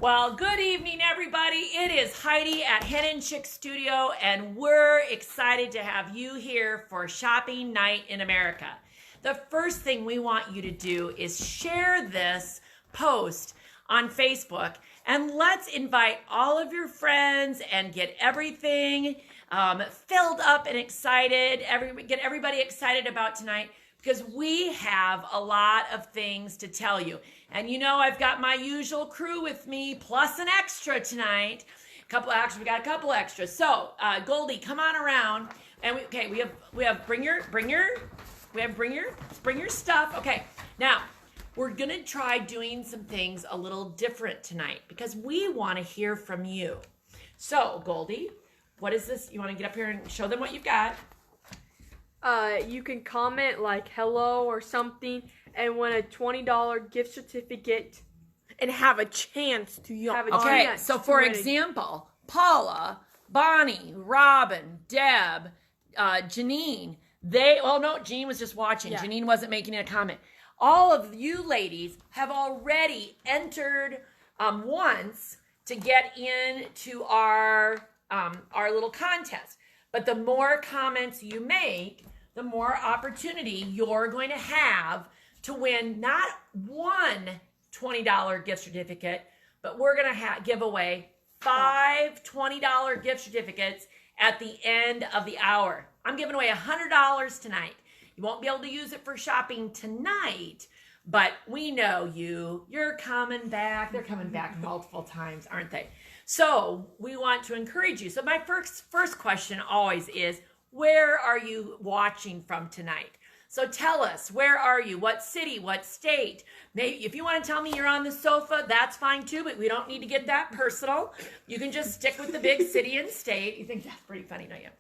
Well, good evening, everybody. It is Heidi at Hen and Chick Studio, and we're excited to have you here for Shopping Night in America. The first thing we want you to do is share this post on Facebook, and let's invite all of your friends and get everything filled up and excited. Get everybody excited about tonight, because we have a lot of things to tell you. And you know, I've got my usual crew with me, plus an extra tonight. We got a couple extras. So, Goldie, come on around. And we have bring your stuff. Okay, now we're gonna try doing some things a little different tonight because we want to hear from you. So, Goldie, what is this? You want to get up here and show them what you've got? You can comment like hello or something and win a $20 gift certificate and have a chance to have a chance. So for example, Paula, Bonnie, Robin, Deb, Janine, Janine was just watching. Yeah. Janine wasn't making a comment. All of you ladies have already entered once to get into our little contest. But the more comments you make, the more opportunity you're going to have to win not one $20 gift certificate, but we're going to give away 5 $20 gift certificates at the end of the hour. I'm giving away $100 tonight. You won't be able to use it for shopping tonight, but we know you're coming back. They're coming back multiple times, aren't they? So we want to encourage you. So my first question always is, where are you watching from tonight? So tell us, where are you? What city? What state? Maybe if you want to tell me you're on the sofa, that's fine too, but we don't need to get that personal. You can just stick with the big city and state. You think that's pretty funny, don't you?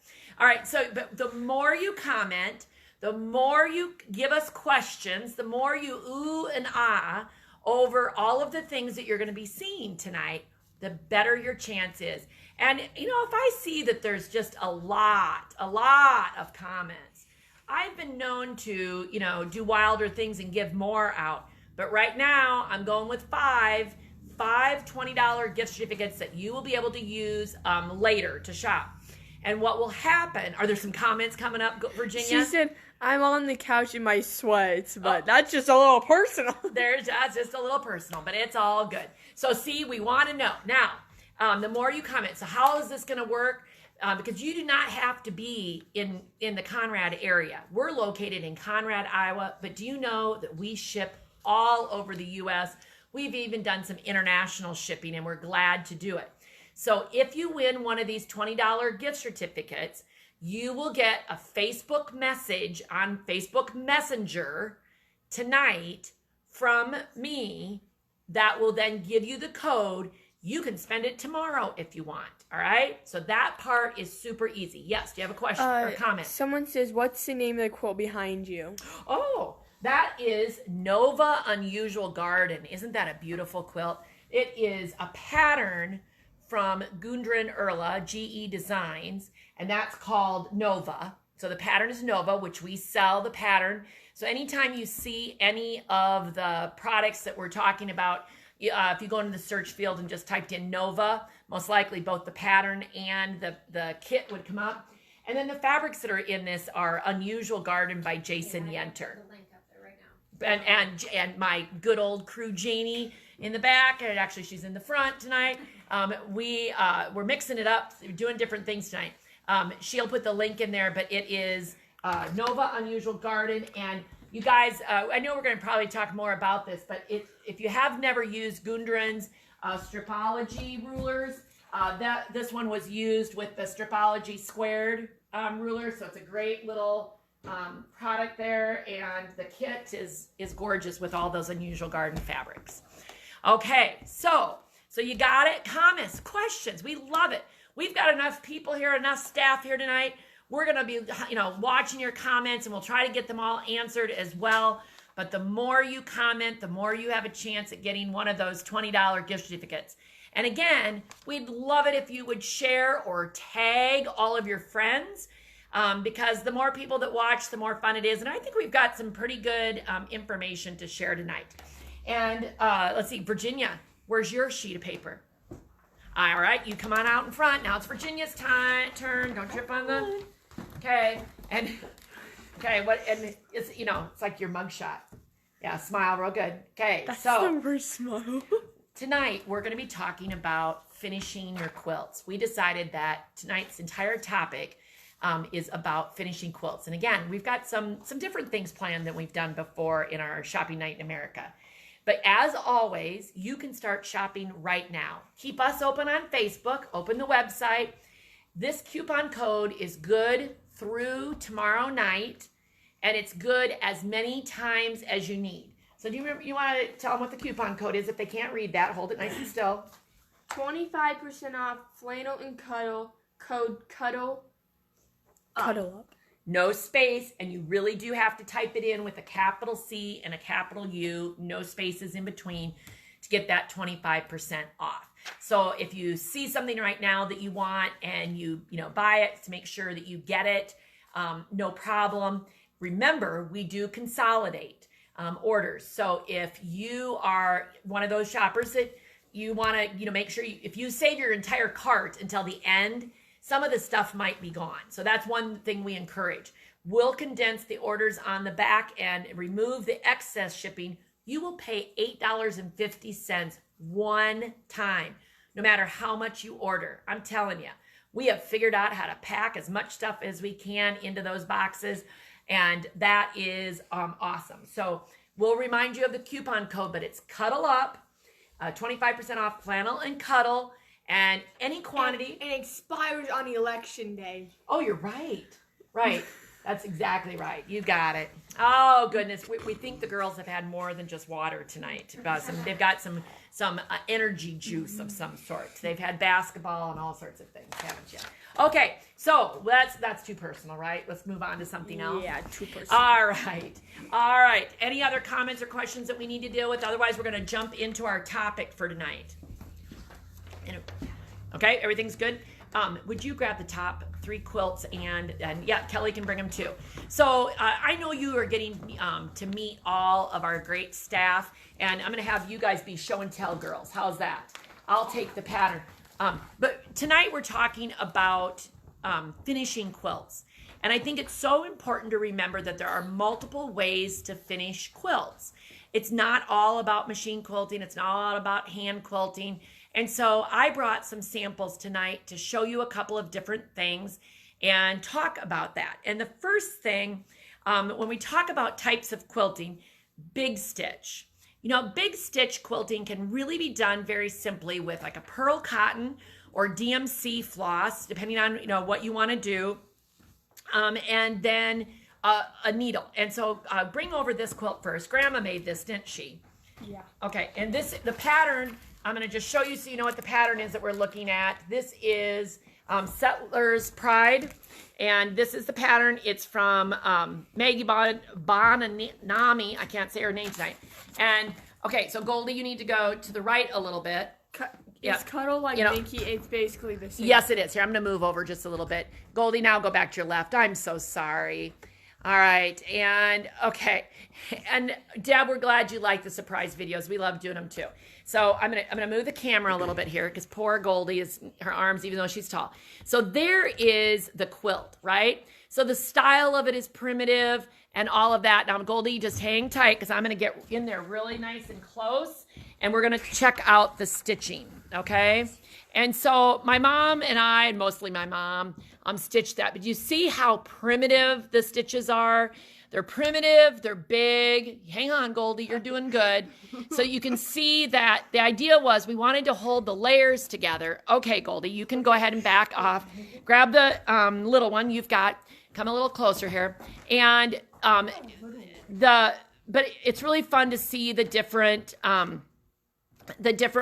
All right, so but the more you comment, the more you give us questions, the more you ooh and ah over all of the things that you're going to be seeing tonight, the better your chance is. And, you know, if I see that there's just a lot of comments, I've been known to, do wilder things and give more out. But right now, I'm going with five $20 gift certificates that you will be able to use later to shop. And what will happen, are there some comments coming up, Virginia? She said, I'm on the couch in my sweats, but that's just a little personal. That's just a little personal, but it's all good. So see, we want to know. Now, the more you comment, so how is this going to work? Because you do not have to be in the Conrad area. We're located in Conrad, Iowa, but do you know that we ship all over the U.S.? We've even done some international shipping, and we're glad to do it. So if you win one of these $20 gift certificates, you will get a Facebook message on Facebook Messenger tonight from me that will then give you the code. You can spend it tomorrow if you want, all right? So that part is super easy. Yes, do you have a question or a comment? Someone says, what's the name of the quilt behind you? Oh, that is Nova Unusual Garden. Isn't that a beautiful quilt? It is a pattern from Gudrun Erla, GE Designs, and that's called Nova. So the pattern is Nova, which we sell the pattern. So anytime you see any of the products that we're talking about, if you go into the search field and just typed in Nova, most likely both the pattern and the kit would come up. And then the fabrics that are in this are Unusual Garden by Jason Yenter. The link up there right now. And my good old crew Janie in the back, and actually she's in the front tonight. We're mixing it up, doing different things tonight. She'll put the link in there, but it is Nova Unusual Garden. And you guys, I know we're going to probably talk more about this, but if you have never used Gudrun's Stripology rulers, this one was used with the Stripology squared ruler, so it's a great little product there, and the kit is gorgeous with all those Unusual Garden fabrics. Okay, so you got it. Comments, questions, we love it. We've got enough people here, enough staff here tonight. We're going to be, watching your comments, and we'll try to get them all answered as well. But the more you comment, the more you have a chance at getting one of those $20 gift certificates. And again, we'd love it if you would share or tag all of your friends, because the more people that watch, the more fun it is. And I think we've got some pretty good information to share tonight. And let's see, Virginia, Where's your sheet of paper? All right, you come on out in front. Now it's Virginia's turn. Don't trip on the. Okay, and it's it's like your mugshot. Yeah, smile real good. Okay, That's so the worst smile. tonight we're going to be talking about finishing your quilts. We decided that tonight's entire topic is about finishing quilts. And again, we've got some different things planned than we've done before in our shopping night in America. But as always, you can start shopping right now. Keep us open on Facebook, open the website. This coupon code is good through tomorrow night, and it's good as many times as you need. So do you remember, you want to tell them what the coupon code is? If they can't read that, hold it nice and still. 25% off flannel and cuddle, code cuddle up. Cuddle up. No space, and you really do have to type it in with a capital C and a capital U, no spaces in between, to get that 25% off. So if you see something right now that you want and you buy it, to make sure that you get it, no problem. Remember, we do consolidate orders. So if you are one of those shoppers that you want to make sure if you save your entire cart until the end, some of the stuff might be gone. So that's one thing we encourage. We'll condense the orders on the back and remove the excess shipping. You will pay $8.50 one time, no matter how much you order. I'm telling you, we have figured out how to pack as much stuff as we can into those boxes, and that is awesome. So we'll remind you of the coupon code, but it's Cuddle Up, 25% off flannel and cuddle. And any quantity. And expires on election day. Oh, you're right. Right. That's exactly right. You got it. Oh, goodness. We think the girls have had more than just water tonight. They've got some energy juice of some sort. They've had basketball and all sorts of things, haven't you? Okay, so that's too personal, right? Let's move on to something else. Yeah, too personal. All right. Any other comments or questions that we need to deal with? Otherwise, we're going to jump into our topic for tonight. Okay, everything's good. Would you grab the top 3 quilts and yeah, Kelly can bring them too. So I know you are getting to meet all of our great staff, and I'm going to have you guys be show and tell girls. How's that? I'll take the pattern. But tonight we're talking about finishing quilts, and I think it's so important to remember that there are multiple ways to finish quilts. It's not all about machine quilting. It's not all about hand quilting. And so I brought some samples tonight to show you a couple of different things and talk about that. And the first thing, when we talk about types of quilting, big stitch. Big stitch quilting can really be done very simply with like a pearl cotton or DMC floss, depending on what you want to do, and then a needle. And so bring over this quilt first. Grandma made this, didn't she? Yeah. Okay, and the pattern, I'm going to just show you so you know what the pattern is that we're looking at. This is Settler's Pride, and this is the pattern. It's from Maggie Bonanami. I can't say her name tonight. And, okay, so Goldie, you need to go to the right a little bit. It's cuddle like Mickey. It's basically the same. Yes, it is. Here, I'm going to move over just a little bit. Goldie, now go back to your left. I'm so sorry. All right, and okay, and Deb, we're glad you like the surprise videos. We love doing them too. So I'm gonna move the camera a little bit here because poor Goldie her arms, even though she's tall. So there is the quilt, right? So the style of it is primitive and all of that. Now, Goldie, just hang tight because I'm gonna get in there really nice and close, and we're gonna check out the stitching, okay? And so my mom and I, and mostly my mom, stitched that. But you see how primitive the stitches are? They're primitive, they're big. Hang on, Goldie, you're doing good. So you can see that the idea was we wanted to hold the layers together. Okay, Goldie, you can go ahead and back off. Grab the little one you've got. Come a little closer here. And but it's really fun to see the different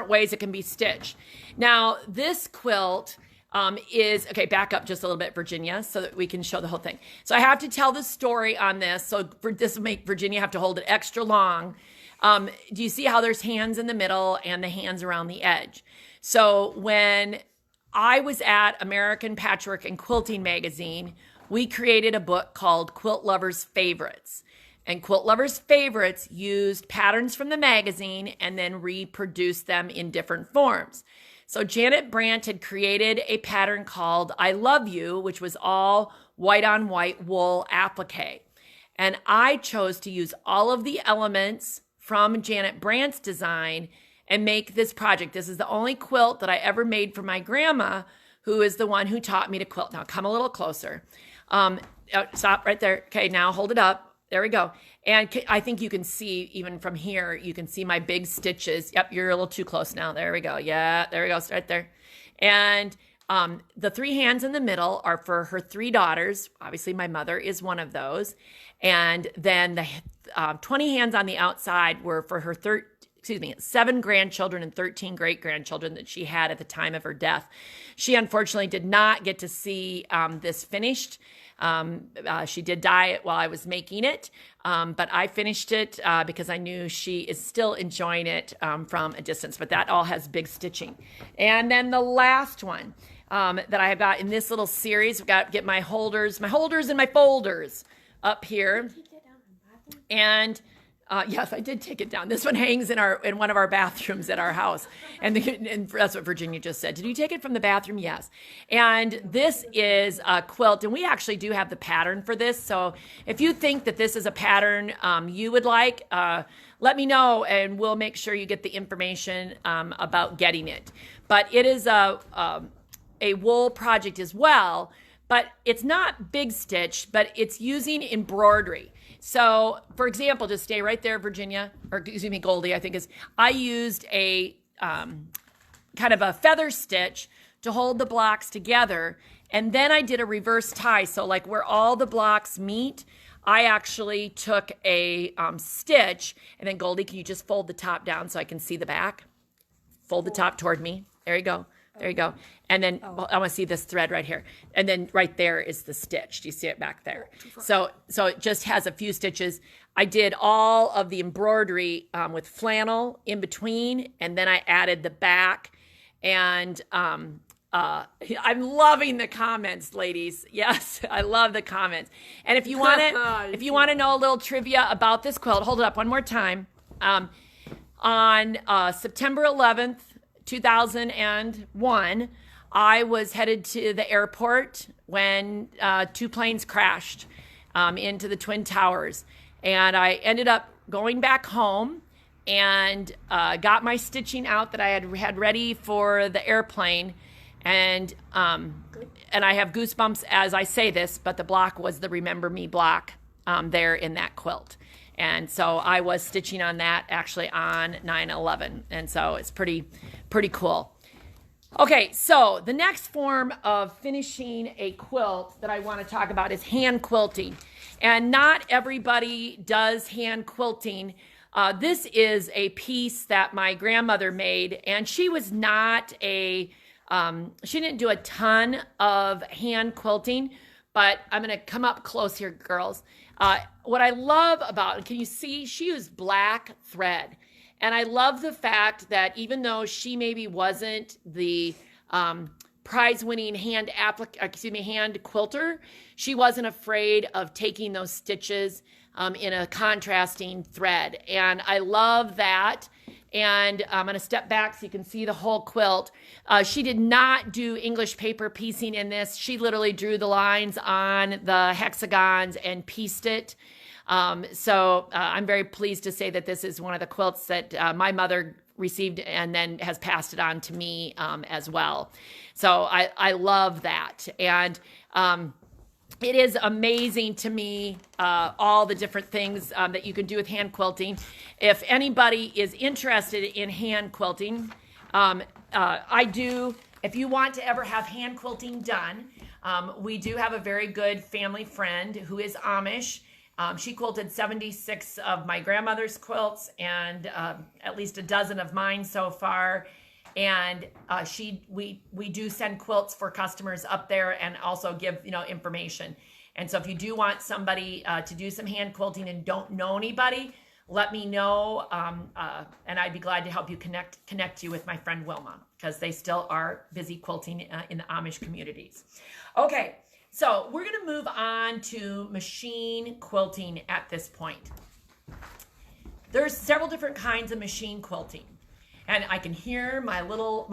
ways it can be stitched. Now, this quilt is, okay, back up just a little bit, Virginia, so that we can show the whole thing. So I have to tell the story on this. So this will make Virginia have to hold it extra long. Do you see how there's hands in the middle and the hands around the edge? So when I was at American Patchwork and Quilting magazine, we created a book called Quilt Lovers Favorites. And Quilt Lovers Favorites used patterns from the magazine and then reproduced them in different forms. So Janet Brandt had created a pattern called I Love You, which was all white on white wool applique. And I chose to use all of the elements from Janet Brandt's design and make this project. This is the only quilt that I ever made for my grandma, who is the one who taught me to quilt. Now come a little closer. Stop right there. Okay, now hold it up. There we go. And I think you can see, even from here, you can see my big stitches. Yep, you're a little too close now. There we go. Yeah, there we go. Right there. And the 3 hands in the middle are for her 3 daughters. Obviously, my mother is one of those. And then the 20 hands on the outside were for her 7 grandchildren and 13 great-grandchildren that she had at the time of her death. She unfortunately did not get to see this finished. She did die while I was making it, but I finished it because I knew she is still enjoying it from a distance, but that all has big stitching. And then the last one that I have got in this little series, I've got to get my holders and my folders up here. And yes, I did take it down. This one hangs in one of our bathrooms at our house. And that's what Virginia just said. Did you take it from the bathroom? Yes. And this is a quilt. And we actually do have the pattern for this. So if you think that this is a pattern you would like, let me know and we'll make sure you get the information about getting it. But it is a wool project as well. But it's not big stitch, but it's using embroidery. So, for example, just stay right there, Virginia, or excuse me, Goldie, I think I used a kind of a feather stitch to hold the blocks together. And then I did a reverse tie. So like where all the blocks meet, I actually took a stitch. And then Goldie, can you just fold the top down so I can see the back? Fold the top toward me. There you go. There you go. And then I want to see this thread right here. And then right there is the stitch. Do you see it back there? So it just has a few stitches. I did all of the embroidery with flannel in between. And then I added the back. And I'm loving the comments, ladies. Yes, I love the comments. And if you want to know a little trivia about this quilt, hold it up one more time. On September 11th, 2001, I was headed to the airport when 2 planes crashed into the Twin Towers. And I ended up going back home and got my stitching out that I had ready for the airplane. And I have goosebumps as I say this, but the block was the Remember Me block there in that quilt. And so I was stitching on that actually on 9/11. And so it's pretty cool. Okay, so the next form of finishing a quilt that I want to talk about is hand quilting. And not everybody does hand quilting. This is a piece that my grandmother made, and she was not she didn't do a ton of hand quilting, but I'm going to come up close here, girls. What I love about, can you see, she used black thread. And I love the fact that even though she maybe wasn't the prize-winning hand quilter, she wasn't afraid of taking those stitches in a contrasting thread. And I love that. And I'm going to step back so you can see the whole quilt. She did not do English paper piecing in this. She literally drew the lines on the hexagons and pieced it. So I'm very pleased to say that this is one of the quilts that my mother received and then has passed it on to me as well. So I love that. And it is amazing to me, all the different things that you can do with hand quilting. If anybody is interested in hand quilting, I do. If you want to ever have hand quilting done, we do have a very good family friend who is Amish. She quilted 76 of my grandmother's quilts and at least a dozen of mine so far. And we do send quilts for customers up there and also give information. And so if you do want somebody to do some hand quilting and don't know anybody, let me know, and I'd be glad to help you connect you with my friend Wilma, because they still are busy quilting in the Amish communities. Okay, So we're going to move on to machine quilting at this point. There's several different kinds of machine quilting. And I can hear my little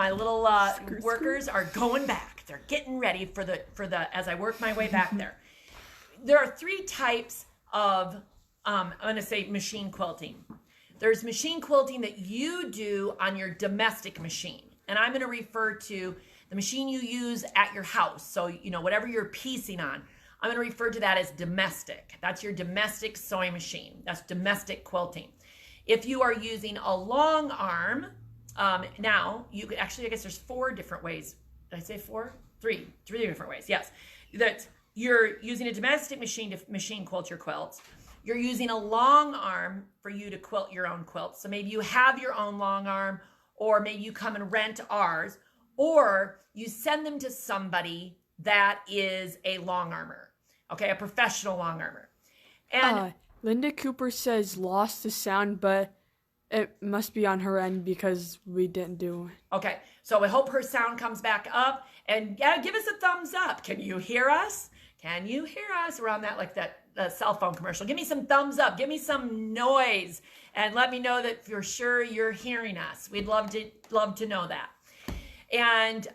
workers are going back. They're getting ready for the as I work my way back there. There are 3 types of I'm going to say machine quilting. There's machine quilting that you do on your domestic machine. And I'm going to refer to the machine you use at your house. So, you know, whatever you're piecing on, I'm going to refer to that as domestic. That's your domestic sewing machine. That's domestic quilting. If you are using a long arm, now you could actually, I guess there's 4 different ways. Did I say 4? 3 different ways. Yes. That you're using a domestic machine to machine quilt your quilts. You're using a long arm for you to quilt your own quilts. So maybe you have your own long arm, or maybe you come and rent ours, or you send them to somebody that is a long armor, okay, a professional long armor. And Linda Cooper says lost the sound, but it must be on her end because we didn't do it. Okay, so I hope her sound comes back up, and yeah, give us a thumbs up. Can you hear us? Can you hear us? We're on that like that cell phone commercial. Give me some thumbs up. Give me some noise, and let me know that you're sure you're hearing us. We'd love to know that. And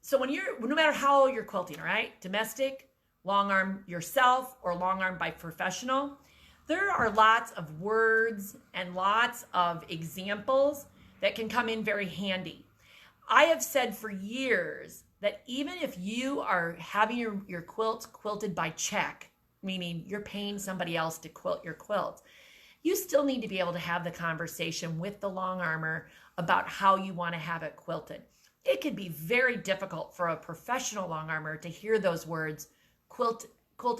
so no matter how you're quilting, all right, domestic, long arm yourself, or long arm by professional, there are lots of words and lots of examples that can come in very handy. I have said for years that even if you are having your quilts quilted by check, meaning you're paying somebody else to quilt your quilts, you still need to be able to have the conversation with the long armor about how you want to have it quilted. It could be very difficult for a professional long armor to hear those words, quilt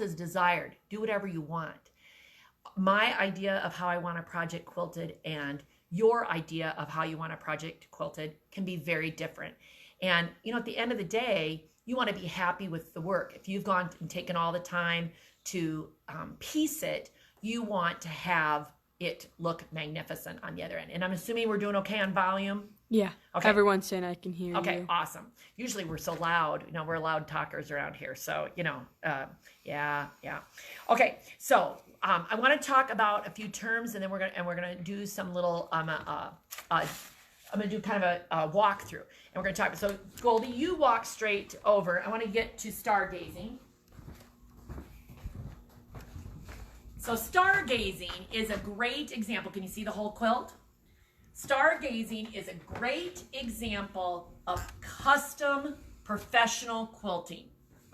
as desired, do whatever you want. My idea of how I want a project quilted and your idea of how you want a project quilted can be very different. And, you know, at the end of the day, you want to be happy with the work. If you've gone and taken all the time to piece it, you want to have it look magnificent on the other end. And I'm assuming we're doing okay on volume? Yeah. Okay. Everyone's saying I can hear you. Okay, awesome. Usually we're so loud. You know, we're loud talkers around here. So, you know, yeah. Okay, so I want to talk about a few terms, and then we're gonna do some little I'm gonna do kind of a walkthrough, and we're gonna talk. So Goldie, you walk straight over. I want to get to stargazing. So stargazing is a great example. Can you see the whole quilt? Stargazing is a great example of custom professional quilting,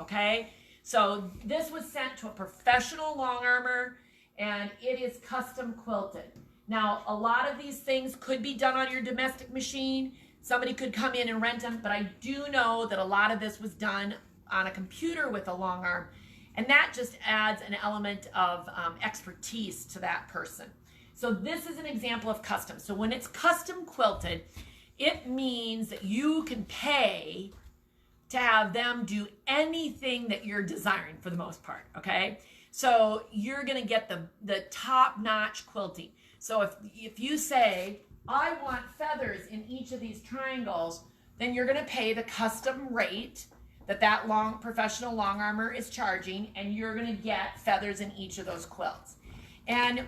okay? So this was sent to a professional long armor, and it is custom quilted. Now, a lot of these things could be done on your domestic machine. Somebody could come in and rent them, but I do know that a lot of this was done on a computer with a long arm, and that just adds an element of expertise to that person. So this is an example of custom. So when it's custom quilted, it means that you can pay to have them do anything that you're desiring for the most part, okay? So you're gonna get the top-notch quilting. So if you say, I want feathers in each of these triangles, then you're gonna pay the custom rate that long professional long armor is charging, and you're gonna get feathers in each of those quilts. And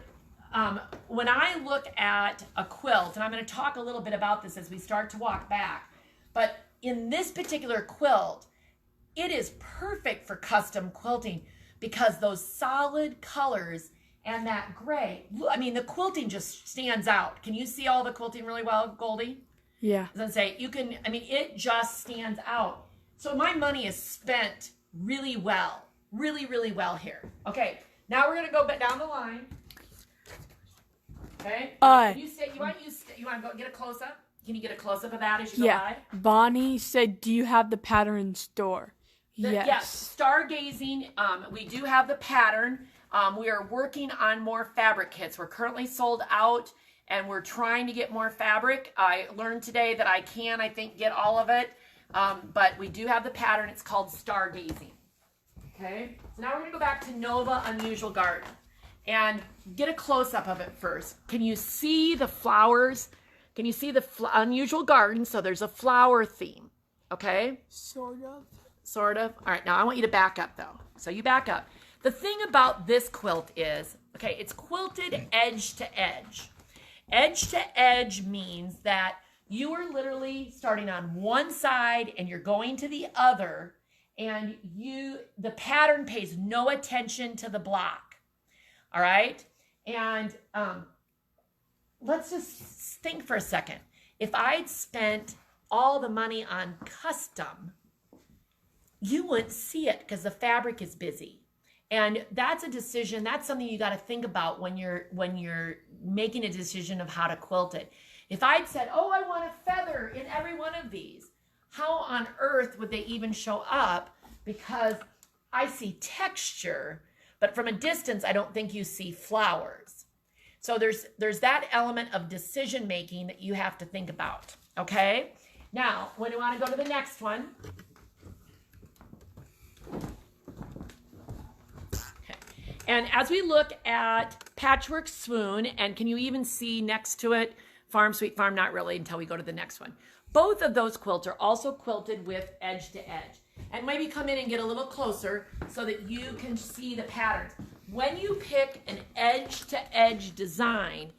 when I look at a quilt, and I'm going to talk a little bit about this as we start to walk back, but in this particular quilt, it is perfect for custom quilting because those solid colors and that gray, I mean, the quilting just stands out. Can you see all the quilting really well, Goldie? Yeah. As I say, it just stands out. So my money is spent really well, really well here. Okay, now we're going to go back down the line. Okay. You want to go get a close up? Can you get a close up of that as you go by? Bonnie said, "Do you have the pattern in store?" Yes. Yes. Stargazing. We do have the pattern. We are working on more fabric kits. We're currently sold out, and we're trying to get more fabric. I learned today that I think, get all of it. But we do have the pattern. It's called Stargazing. Okay. So now we're going to go back to Nova Unusual Garden and get a close-up of it first. Can you see the flowers? Can you see the unusual garden? So there's a flower theme, okay? Sort of. sort of. All right, now I want you to back up though. So you back up. The thing about this quilt is, okay, it's quilted edge to edge. Edge to edge means that you are literally starting on one side and you're going to the other, and the pattern pays no attention to the block. All right? And let's just think for a second. If I'd spent all the money on custom, you wouldn't see it because the fabric is busy. And that's a decision, that's something you got to think about when you're making a decision of how to quilt it. If I'd said, oh, I want a feather in every one of these, how on earth would they even show up? Because I see texture, but from a distance, I don't think you see flowers. So there's that element of decision making that you have to think about, okay? Now, when you want to go to the next one, and as we look at Patchwork Swoon, and can you even see next to it, Farm Sweet Farm? Not really until we go to the next one. Both of those quilts are also quilted with edge to edge. And maybe come in and get a little closer so that you can see the patterns. When you pick an edge to edge design,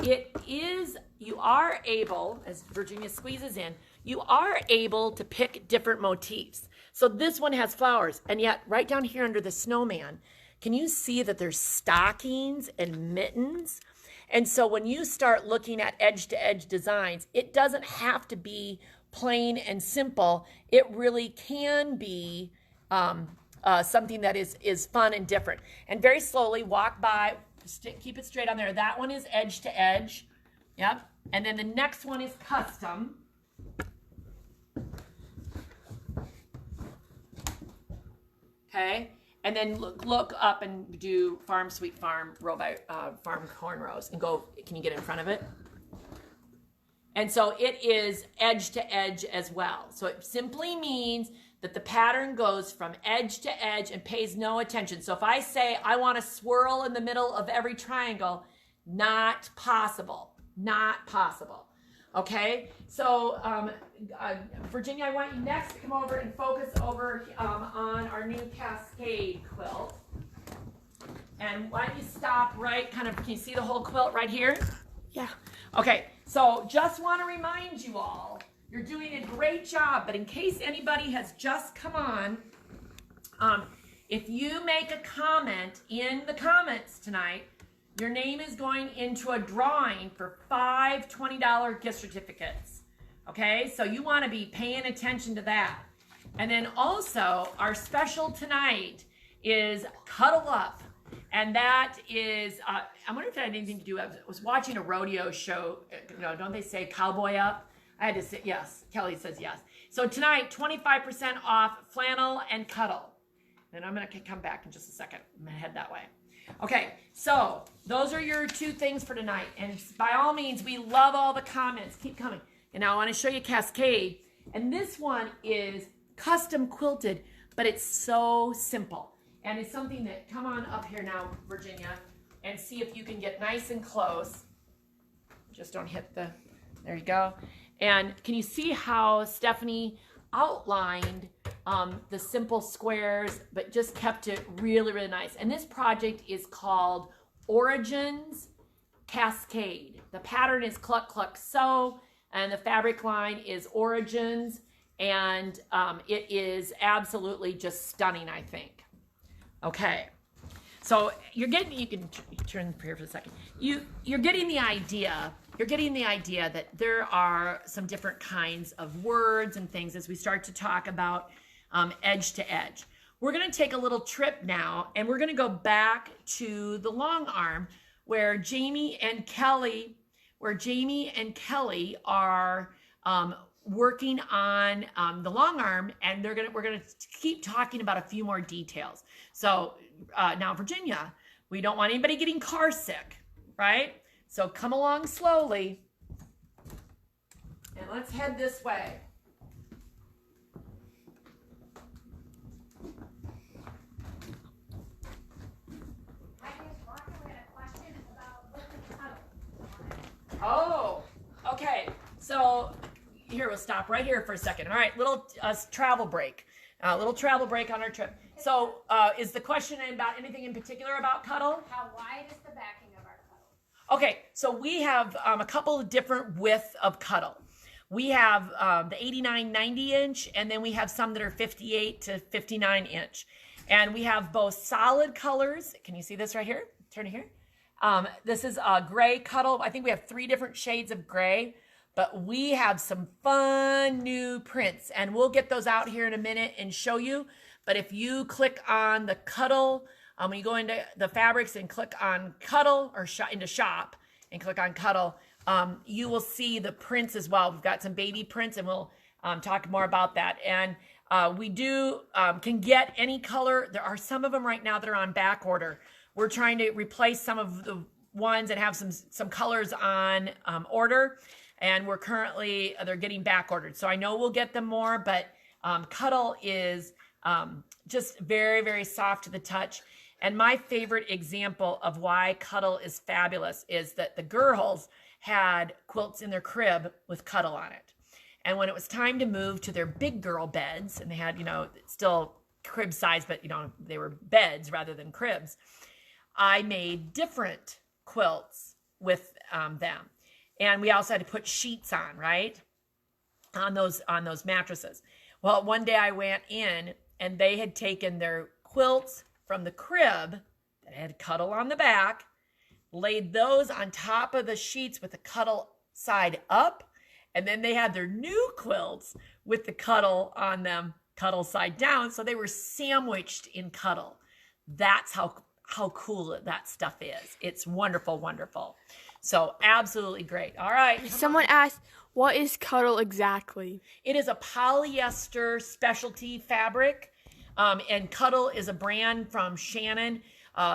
you are able, as Virginia squeezes in, you are able to pick different motifs. So this one has flowers, and yet right down here under the snowman, can you see that there's stockings and mittens? And so when you start looking at edge-to-edge designs, it doesn't have to be plain and simple. It really can be something that is fun and different. And very slowly walk by, keep it straight on there. That one is edge-to-edge. Yep. And then the next one is custom. Okay. And then look up and do Farm Sweet Farm row by Farm Cornrows and go. Can you get in front of it? And so it is edge to edge as well. So it simply means that the pattern goes from edge to edge and pays no attention. So if I say I want a swirl in the middle of every triangle, not possible. Not possible. Okay, so Virginia, I want you next to come over and focus over on our new Cascade quilt. And why don't you stop right, can you see the whole quilt right here? Yeah. Okay, so just want to remind you all, you're doing a great job, but in case anybody has just come on, if you make a comment in the comments tonight, your name is going into a drawing for 5 $20 gift certificates. Okay, so you want to be paying attention to that. And then also, our special tonight is Cuddle Up. And that is, I wonder if it had anything to do, I was watching a rodeo show, don't they say cowboy up? I had to say yes. Kelly says yes. So tonight, 25% off flannel and cuddle. And I'm going to come back in just a second. I'm going to head that way. Okay, so those are your 2 things for tonight. And by all means, we love all the comments. Keep coming. And now I want to show you Cascade. And this one is custom quilted, but it's so simple. And it's something that, come on up here now, Virginia, and see if you can get nice and close. Just don't hit there you go. And can you see how Stephanie outlined the simple squares, but just kept it really, really nice. And this project is called Origins Cascade. The pattern is Cluck Cluck Sew, and the fabric line is Origins, and it is absolutely just stunning, I think. Okay, so you're getting, you can turn here for a second. You're getting the idea. You're getting the idea that there are some different kinds of words and things as we start to talk about edge to edge. We're going to take a little trip now, and we're going to go back to the long arm where Jamie and Kelly are working on the long arm, and we're going to keep talking about a few more details. So now, Virginia, we don't want anybody getting car sick, right? So come along slowly, and let's head this way. Oh, okay. So here, we'll stop right here for a second. All right, little travel break. A little travel break on our trip. So is the question about anything in particular about Cuddle? How wide is the backing of our cuddle? Okay, so we have a couple of different width of Cuddle. We have the 89, 90 inch, and then we have some that are 58 to 59 inch. And we have both solid colors. Can you see this right here? Turn it here. This is a gray Cuddle. I think we have 3 different shades of gray, but we have some fun new prints, and we'll get those out here in a minute and show you. But if you click on the Cuddle, when you go into the fabrics and click on Cuddle, or into shop and click on Cuddle, you will see the prints as well. We've got some baby prints, and we'll talk more about that. And we can get any color. There are some of them right now that are on back order. We're trying to replace some of the ones that have some colors on order, and they're getting back ordered. So I know we'll get them more, but Cuddle is just very, very soft to the touch. And my favorite example of why Cuddle is fabulous is that the girls had quilts in their crib with Cuddle on it. And when it was time to move to their big girl beds, and they had, still crib size, but, they were beds rather than cribs, I made different quilts with them. And we also had to put sheets on, right? On those mattresses. Well, one day I went in and they had taken their quilts from the crib that had Cuddle on the back, laid those on top of the sheets with the Cuddle side up, and then they had their new quilts with the Cuddle on them, Cuddle side down, so they were sandwiched in Cuddle. That's how cool that stuff is. It's wonderful, wonderful. So absolutely great. All right. Someone asked, what is Cuddle exactly? It is a polyester specialty fabric, and Cuddle is a brand from Shannon.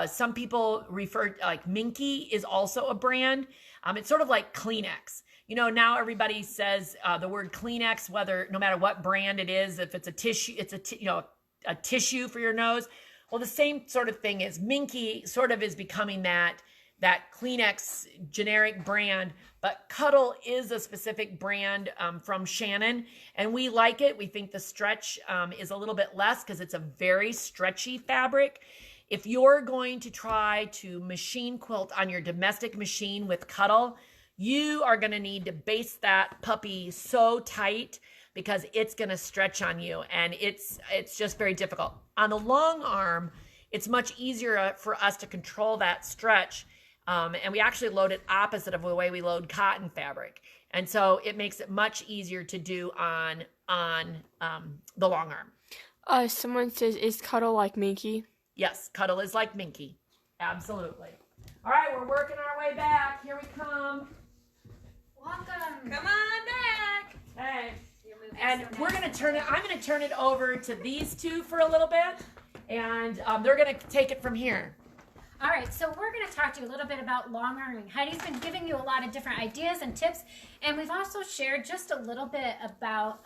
Some people refer, like Minky is also a brand. It's sort of like Kleenex. Now everybody says the word Kleenex, no matter what brand it is, if it's a tissue, it's a tissue for your nose. Well, the same sort of thing is Minky sort of is becoming that Kleenex generic brand, but Cuddle is a specific brand from Shannon, and we like it. We think the stretch is a little bit less because it's a very stretchy fabric. If you're going to try to machine quilt on your domestic machine with Cuddle, you are going to need to base that puppy so tight because it's going to stretch on you, and it's just very difficult. On the long arm, it's much easier for us to control that stretch, and we actually load it opposite of the way we load cotton fabric, and so it makes it much easier to do on the long arm. Someone says, is Cuddle like Minky? Yes, Cuddle is like Minky. Absolutely. All right, we're working our way back. Here we come. Welcome. Come on back. Hey. And we're going to I'm going to turn it over to these two for a little bit, and they're going to take it from here. All right, so we're going to talk to you a little bit about long arming. Heidi's been giving you a lot of different ideas and tips, and we've also shared just a little bit about,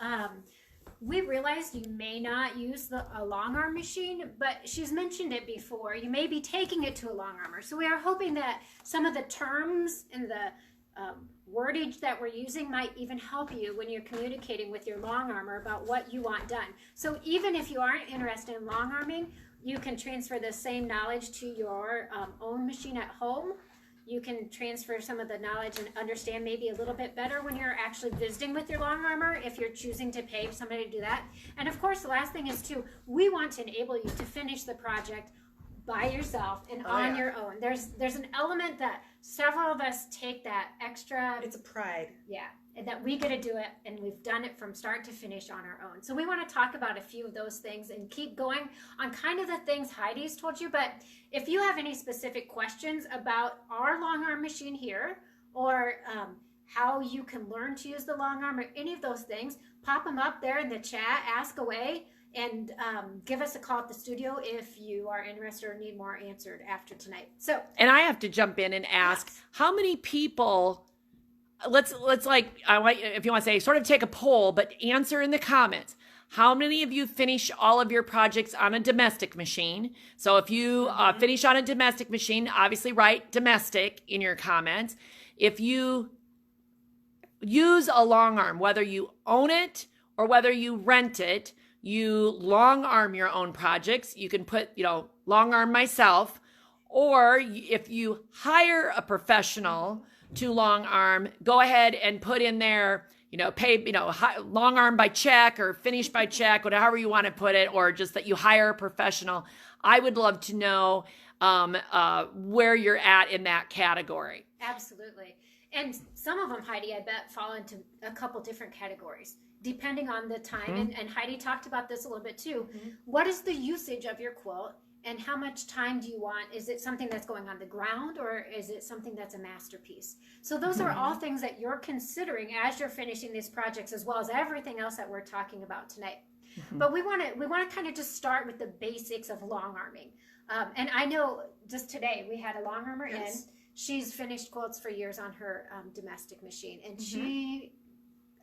we realized you may not use a long arm machine, but she's mentioned it before. You may be taking it to a long armor. So we are hoping that some of the terms and the wordage that we're using might even help you when you're communicating with your long armor about what you want done. So even if you aren't interested in long arming, you can transfer the same knowledge to your own machine at home. You can transfer some of the knowledge and understand maybe a little bit better when you're actually visiting with your long armor, if you're choosing to pay somebody to do that. And of course, the last thing is too, we want to enable you to finish the project by yourself and on your own. There's an element that several of us take that extra. It's a pride. Yeah, and that we get to do it, and we've done it from start to finish on our own. So we want to talk about a few of those things and keep going on kind of the things Heidi's told you. But if you have any specific questions about our long arm machine here, or how you can learn to use the long arm, or any of those things, pop them up there in the chat, ask away. And give us a call at the studio if you are interested or need more answered after tonight. So, and I have to jump in and ask, how many people? Let's if you want to say, sort of take a poll, but answer in the comments. How many of you finish all of your projects on a domestic machine? So if you finish on a domestic machine, obviously write domestic in your comments. If you use a long arm, whether you own it or whether you rent it, you long arm your own projects. You can put, long arm myself, or if you hire a professional to long arm, go ahead and put in there, pay, long arm by check or finish by check, whatever you want to put it, or just that you hire a professional. I would love to know where you're at in that category. Absolutely. And some of them, Heidi, I bet fall into a couple different categories, depending on the time. And Heidi talked about this a little bit too. What is the usage of your quilt? And how much time do you want? Is it something that's going on the ground, or is it something that's a masterpiece? So those are all things that you're considering as you're finishing these projects, as well as everything else that we're talking about tonight. But we want to kind of just start with the basics of long arming. And I know just today we had a long armer in. She's finished quilts for years on her domestic machine, and she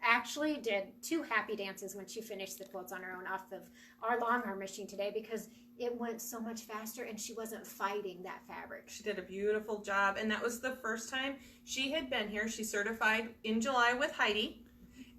actually did 2 happy dances when she finished the quilts on her own off of our long arm machine today, because it went so much faster and she wasn't fighting that fabric. She did a beautiful job, and that was the first time she had been here. She certified in July with Heidi,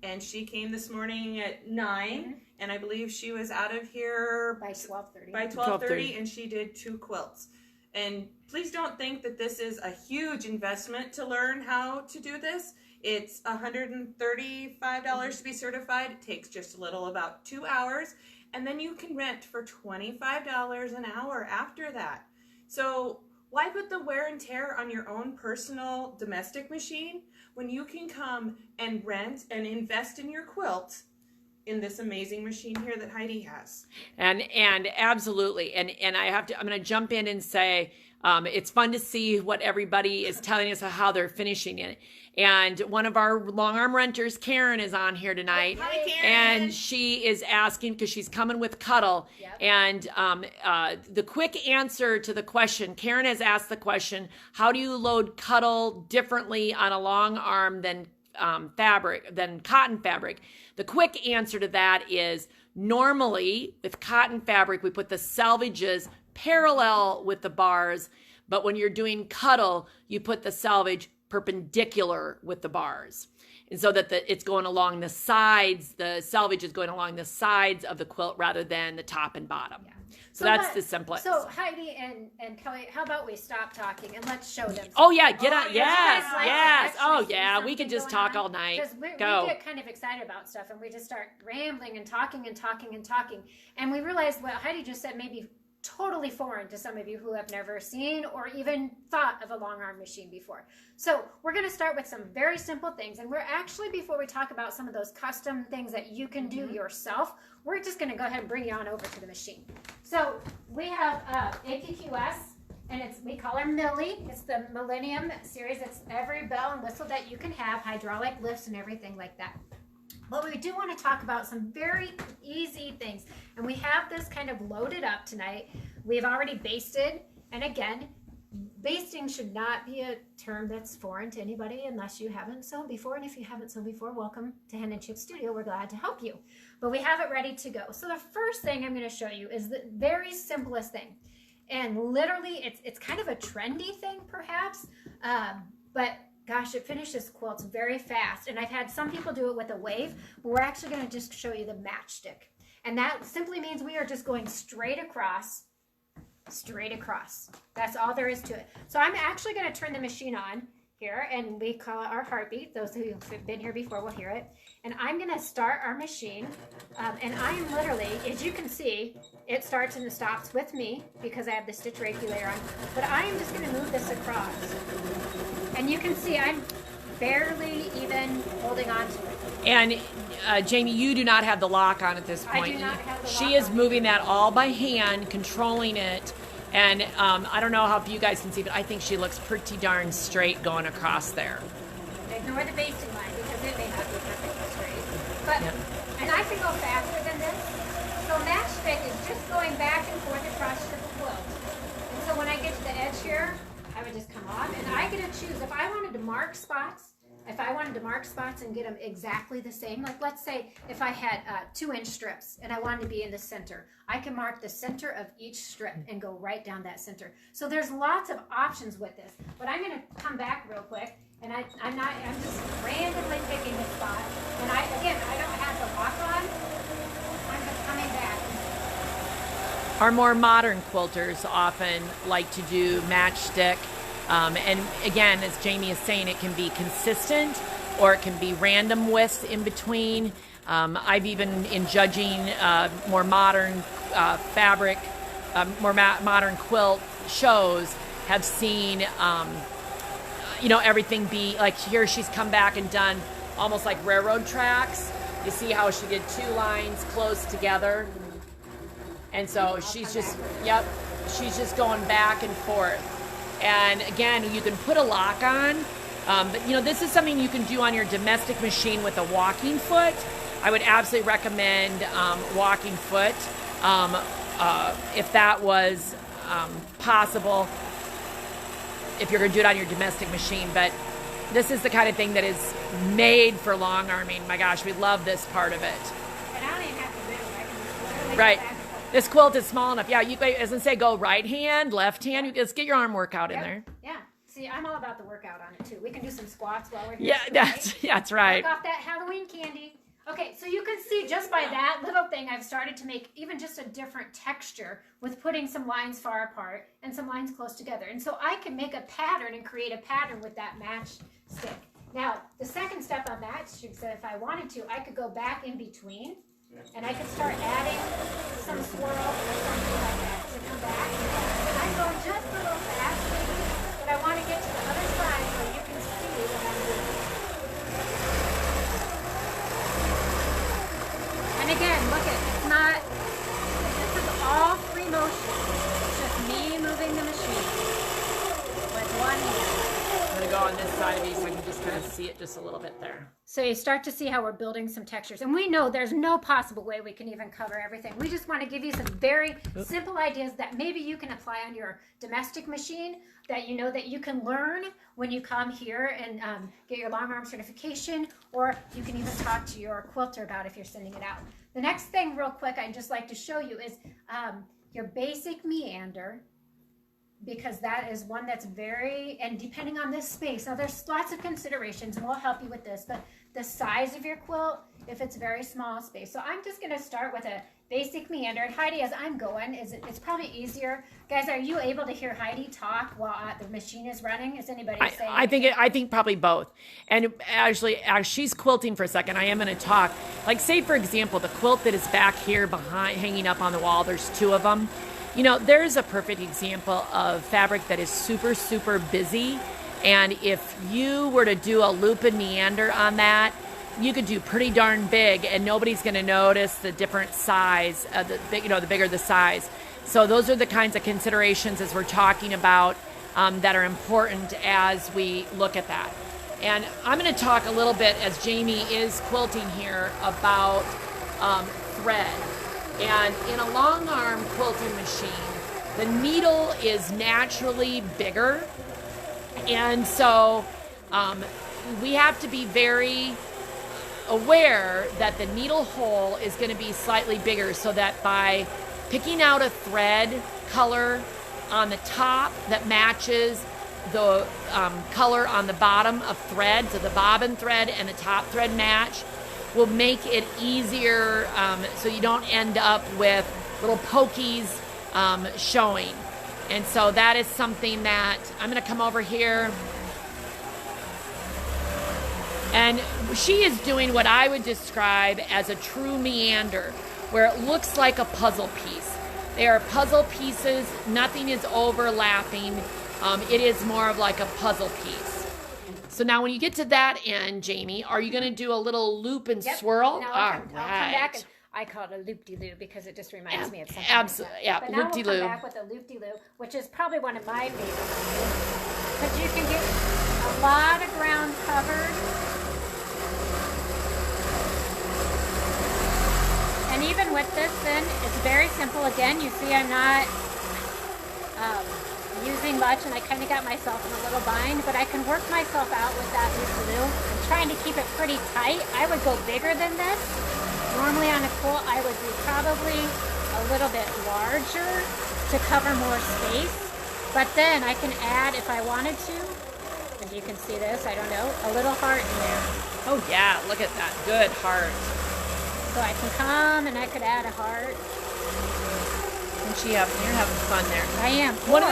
and she came this morning at 9, and I believe she was out of here by 12:30. By 12:30, and she did 2 quilts. And please don't think that this is a huge investment to learn how to do this. It's $135 to be certified. It takes just a little, about 2 hours. And then you can rent for $25 an hour after that. So why put the wear and tear on your own personal domestic machine when you can come and rent and invest in your quilt in this amazing machine here that Heidi has? And absolutely. And I'm going to jump in and say, it's fun to see what everybody is telling us how they're finishing it. And one of our long arm renters, Karen, is on here tonight. Hi, Karen. And she is asking, because she's coming with Cuddle. Yep. And the quick answer to the question, Karen has asked the question, how do you load Cuddle differently on a long arm than cotton fabric? The quick answer to that is, normally with cotton fabric, we put the selvages parallel with the bars, but when you're doing Cuddle, you put the selvage perpendicular with the bars. And so that it's going along the sides, the selvage is going along the sides of the quilt rather than the top and bottom. Yeah. So that's the simplest. So Heidi and Kelly, how about we stop talking and let's show them? Oh yeah, get on. Yes, like yes. Oh see yeah, we could just talk on? all night. Because we get kind of excited about stuff and we just start rambling and talking and talking and talking. And we realize what Heidi just said may be totally foreign to some of you who have never seen or even thought of a long arm machine before. So we're going to start with some very simple things. And we're actually, before we talk about some of those custom things that you can do yourself, we're just going to go ahead and bring you on over to the machine. So we have APQS, and we call her Millie. It's the Millennium series. It's every bell and whistle that you can have, hydraulic lifts and everything like that. But we do want to talk about some very easy things. And we have this kind of loaded up tonight. We've already basted. And again, basting should not be a term that's foreign to anybody unless you haven't sewn before. And if you haven't sewn before, welcome to Hen and Chip Studio. We're glad to help you. But we have it ready to go. So the first thing I'm going to show you is the very simplest thing. And literally, it's kind of a trendy thing, perhaps. But gosh, it finishes quilts very fast. And I've had some people do it with a wave, but we're actually going to just show you the matchstick. And that simply means we are just going straight across. That's all there is to it. So I'm actually going to turn the machine on here, and we call it our heartbeat. Those who have been here before will hear it. And I'm going to start our machine. And I am literally, as you can see, it starts and stops with me because I have the stitch regulator on. But I am just going to move this across. And you can see I'm barely even holding on to it. And Jamie, you do not have the lock on at this point. I do not have the lock She is on. moving that all by hand, controlling it. And I don't know how you guys can see, but I think she looks pretty darn straight going across there. Ignore the basting line because it may not be perfectly straight. But, and I can go faster than this. So matchstick is just going back and forth across the quilt. And so when I get to the edge here, I would just come off, and I get to choose if I wanted to mark spots. If I wanted to mark spots and get them exactly the same, like let's say if I had 2-inch strips and I wanted to be in the center, I can mark the center of each strip and go right down that center. So there's lots of options with this. But I'm going to come back real quick, and I'm just randomly picking a spot. And I don't have the lock on. I'm just coming Our more modern quilters often like to do matchstick. And again, as Jamie is saying, it can be consistent or it can be random widths in between. I've even, in judging more modern fabric, modern quilt shows, have seen, everything be like here she's come back and done almost like railroad tracks. You see how she did 2 lines close together? And so she's just going back and forth. And again, you can put a lock on, but this is something you can do on your domestic machine with a walking foot. I would absolutely recommend walking foot if that was possible, if you're going to do it on your domestic machine. But this is the kind of thing that is made for long arming. My gosh, we love this part of it. And I don't even have to move. I can just literally Right. go back and forth. This quilt is small enough. Yeah, you, as I say, go right hand, left hand. You just get your arm workout in there. Yeah. See, I'm all about the workout on it too. We can do some squats while we're here. Yeah, too, that's right. Work off that Halloween candy. Okay, so you can see just by that little thing, I've started to make even just a different texture with putting some lines far apart and some lines close together. And so I can make a pattern and create a pattern with that matchstick. Now, the second step on that, she said if I wanted to, I could go back in between and I could start adding some swirl or something like that to come back. And I'm going just a little fast, maybe, but I want to get to the other side where you can see what I'm doing. And again, look it's not, this is all free motion. It's just me moving the machine with one hand. I'm going to go on this side of you so I can just kind of see it just a little bit there. So you start to see how we're building some textures. And we know there's no possible way we can even cover everything. We just want to give you some very simple ideas that maybe you can apply on your domestic machine, that you know that you can learn when you come here and get your long arm certification, or you can even talk to your quilter about if you're sending it out. The next thing real quick I'd just like to show you is your basic meander, because that is one that's very, and depending on this space, now there's lots of considerations and we'll help you with this, but the size of your quilt, if it's very small space. So I'm just going to start with a basic meander. And Heidi, as I'm going, it's probably easier. Guys, are you able to hear Heidi talk while the machine is running? Is anybody saying? I think probably both. And actually, as she's quilting for a second, I am going to talk. Like, say for example, the quilt that is back here behind, hanging up on the wall. There's 2 of them. There's a perfect example of fabric that is super, super busy. And if you were to do a loop and meander on that, you could do pretty darn big and nobody's going to notice the different size, the bigger the size. So those are the kinds of considerations as we're talking about that are important as we look at that. And I'm going to talk a little bit, as Jamie is quilting here, about thread. And in a long arm quilting machine, the needle is naturally bigger. And so we have to be very aware that the needle hole is going to be slightly bigger, so that by picking out a thread color on the top that matches the color on the bottom of thread, so the bobbin thread and the top thread match, will make it easier so you don't end up with little pokies showing. And so that is something that I'm going to come over here. And she is doing what I would describe as a true meander, where it looks like a puzzle piece. They are puzzle pieces. Nothing is overlapping. It is more of like a puzzle piece. So now when you get to that end, Jamie, are you going to do a little loop and swirl? Now I'll come back and I call it a loop-de-loop because it just reminds me of something. Absolutely, yeah, But now loop-de-loop. we'll come back with a loop-de-loop, which is probably one of my favorites, because you can get a lot of ground covered. And even with this, then, it's very simple. Again, you see I'm not using much, and I kind of got myself in a little bind, but I can work myself out with that loop-de-loop. I'm trying to keep it pretty tight. I would go bigger than this. Normally on a quilt, I would do probably a little bit larger to cover more space, but then I can add, if I wanted to, if you can see this, I don't know, a little heart in there. Oh yeah, look at that, good heart. So I can come and I could add a heart. You're having fun there. I am. One of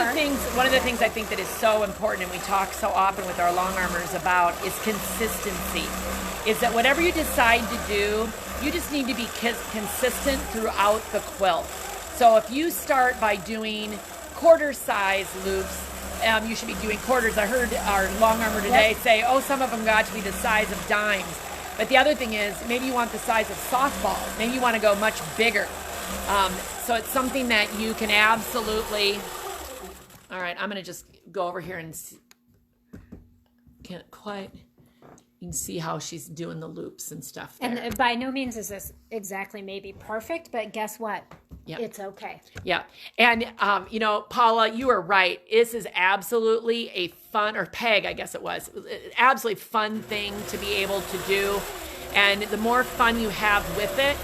the things I think that is so important, and we talk so often with our long armors about, is consistency. Is that whatever you decide to do, you just need to be consistent throughout the quilt. So if you start by doing quarter size loops, you should be doing quarters. I heard our long armor today say, some of them got to be the size of dimes. But the other thing is, maybe you want the size of softballs. Maybe you want to go much bigger. So it's something that you can absolutely... All right, I'm going to just go over here and see. Can't quite... You can see how she's doing the loops and stuff there. And by no means is this exactly maybe perfect, but guess what? Yep. It's okay. Yeah. And, Paula, you are right. This is absolutely a fun, or Peg, I guess it was, absolutely fun thing to be able to do. And the more fun you have with it,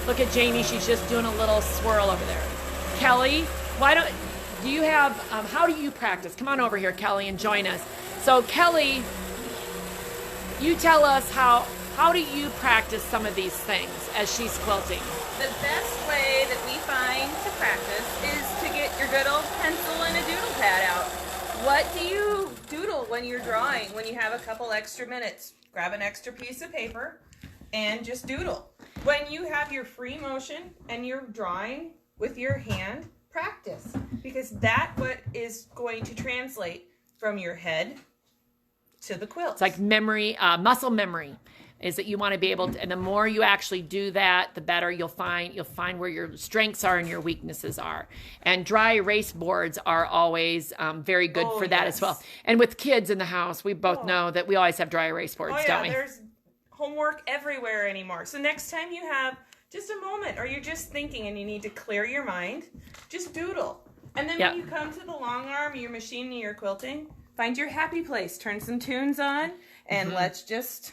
look at Jamie. She's just doing a little swirl over there. Kelly, do you have, how do you practice? Come on over here, Kelly, and join us. So, Kelly, you tell us how do you practice some of these things as she's quilting? The best way that we find to practice is to get your good old pencil and a doodle pad out. What do you doodle when you're drawing, when you have a couple extra minutes? Grab an extra piece of paper and just doodle. When you have your free motion and you're drawing with your hand, practice, because that's what is going to translate from your head to the quilt. It's like memory, muscle memory, is that you want to be able to, and the more you actually do that, the better you'll find where your strengths are and your weaknesses are. And dry erase boards are always very good for that as well. And with kids in the house, we both know that we always have dry erase boards, don't we? There's homework everywhere anymore. So next time you have just a moment, or you're just thinking and you need to clear your mind, just doodle. And then when you come to the long arm, your machine, your quilting, find your happy place, turn some tunes on, and let's just